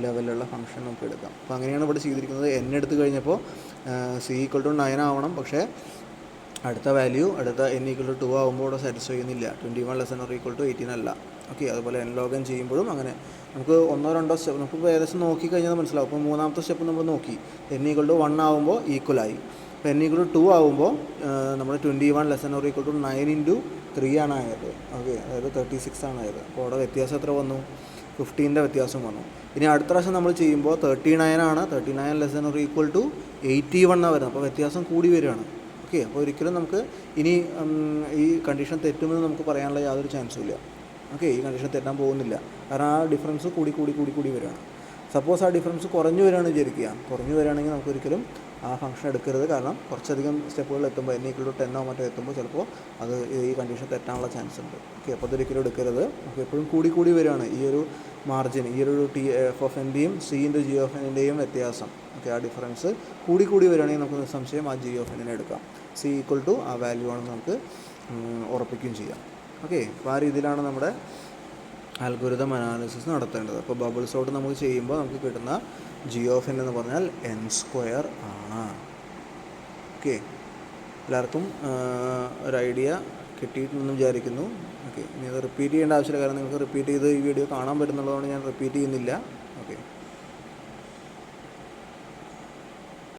ലെവലിലുള്ള ഫംഗ്ഷൻ നമുക്ക് എടുക്കാം. അപ്പോൾ അങ്ങനെയാണ് ഇവിടെ ചെയ്തിരിക്കുന്നത്. n എടുത്തു കഴിഞ്ഞപ്പോൾ c=9 ആവണം, പക്ഷേ അടുത്ത വാല്യൂ അടുത്ത n=2 ആകുമ്പോൾ ഇവിടെ സാറ്റിസ്ഫൈ ചെയ്യുന്നില്ല. 21 < 18 അല്ല. ഓക്കെ, അതുപോലെ n log n ചെയ്യുമ്പോഴും അങ്ങനെ നമുക്ക് 1-2 സ്റ്റെപ്പ് നമുക്ക് ഏകദേശം നോക്കിക്കഴിഞ്ഞാൽ മനസ്സിലാവും. അപ്പോൾ മൂന്നാമത്തെ സ്റ്റെപ്പ് നമ്മൾ നോക്കി, n=1 ആകുമ്പോൾ ഈക്വലായി. അപ്പോൾ n=2 ആകുമ്പോൾ നമ്മൾ 21 < 9 × 3 ആണ് ആയത്. ഓക്കെ, അതായത് 36 ആണ് ആയത്. അപ്പോൾ അവിടെ വ്യത്യാസം എത്ര വന്നു? 15ൻ്റെ വ്യത്യാസം വന്നു. ഇനി അടുത്ത പ്രാവശ്യം നമ്മൾ ചെയ്യുമ്പോൾ 39 ആണ്, 39 < 81 വരുന്നത്. അപ്പോൾ വ്യത്യാസം കൂടി വരികയാണ്. ഓക്കെ, അപ്പോൾ ഒരിക്കലും നമുക്ക് ഇനി ഈ കണ്ടീഷൻ തെറ്റുമെന്ന് നമുക്ക് പറയാനുള്ള യാതൊരു ചാൻസും ഇല്ല. ഓക്കെ, ഈ കണ്ടീഷൻ തെറ്റാൻ പോകുന്നില്ല, കാരണം ആ ഡിഫറൻസ് കൂടി വരികയാണ്. സപ്പോസ് ആ ഡിഫറൻസ് കുറഞ്ഞു വരികയാണെന്ന് വിചാരിക്കുക. കുറഞ്ഞു വരികയാണെങ്കിൽ നമുക്കൊരിക്കലും ആ ഫംഗ്ഷൻ എടുക്കരുത്, കാരണം കുറച്ചധികം സ്റ്റെപ്പുകൾ എത്തുമ്പോൾ n=10 മറ്റോ എത്തുമ്പോൾ ചിലപ്പോൾ അത് ഈ കണ്ടീഷൻ തെറ്റാനുള്ള ചാൻസ് ഉണ്ട്. ഓക്കെ, അപ്പോൾ അതൊരിക്കലും എടുക്കരുത്. നമുക്ക് എപ്പോഴും കൂടി വരികയാണ് ഈ ഒരു മാർജിൻ, ഈ ഒരു എഫ് ഓഫ് എൻ്റെയും സി ഇൻറ്റു ജി ഓഫ് എന്നിൻ്റെയും വ്യത്യാസം. ഓക്കെ, ആ ഡിഫറൻസ് കൂടി വരികയാണെങ്കിൽ നമുക്ക് നിസ്സംശയം ആ ജി ഓഫ് എന്നിനെ എടുക്കാം. സി ഈക്വൽ ടു ആ വാല്യൂ ആണെന്ന് നമുക്ക് ഉറപ്പിക്കുകയും ചെയ്യാം. ഓക്കെ, അപ്പോൾ ആ രീതിയിലാണ് നമ്മുടെ അൽഗോരിതം അനാലിസിസ് നടത്തേണ്ടത്. അപ്പോൾ ബബിൾ സോർട്ട് നമുക്ക് ചെയ്യുമ്പോൾ നമുക്ക് കിട്ടുന്ന ജി ഓഫ് എൻ എന്ന് പറഞ്ഞാൽ n² ആണ്. ഓക്കെ, എല്ലാവർക്കും ഒരു ഐഡിയ കിട്ടിയിട്ടുണ്ടെന്ന് വിചാരിക്കുന്നു. ഓക്കെ, ഇനി അത് റിപ്പീറ്റ് ചെയ്യേണ്ട ആവശ്യമില്ല, കാരണം നിങ്ങൾക്ക് റിപ്പീറ്റ് ചെയ്ത് ഈ വീഡിയോ കാണാൻ പറ്റുന്നുള്ളതുകൊണ്ട് ഞാൻ റിപ്പീറ്റ് ചെയ്യുന്നില്ല. ഓക്കെ.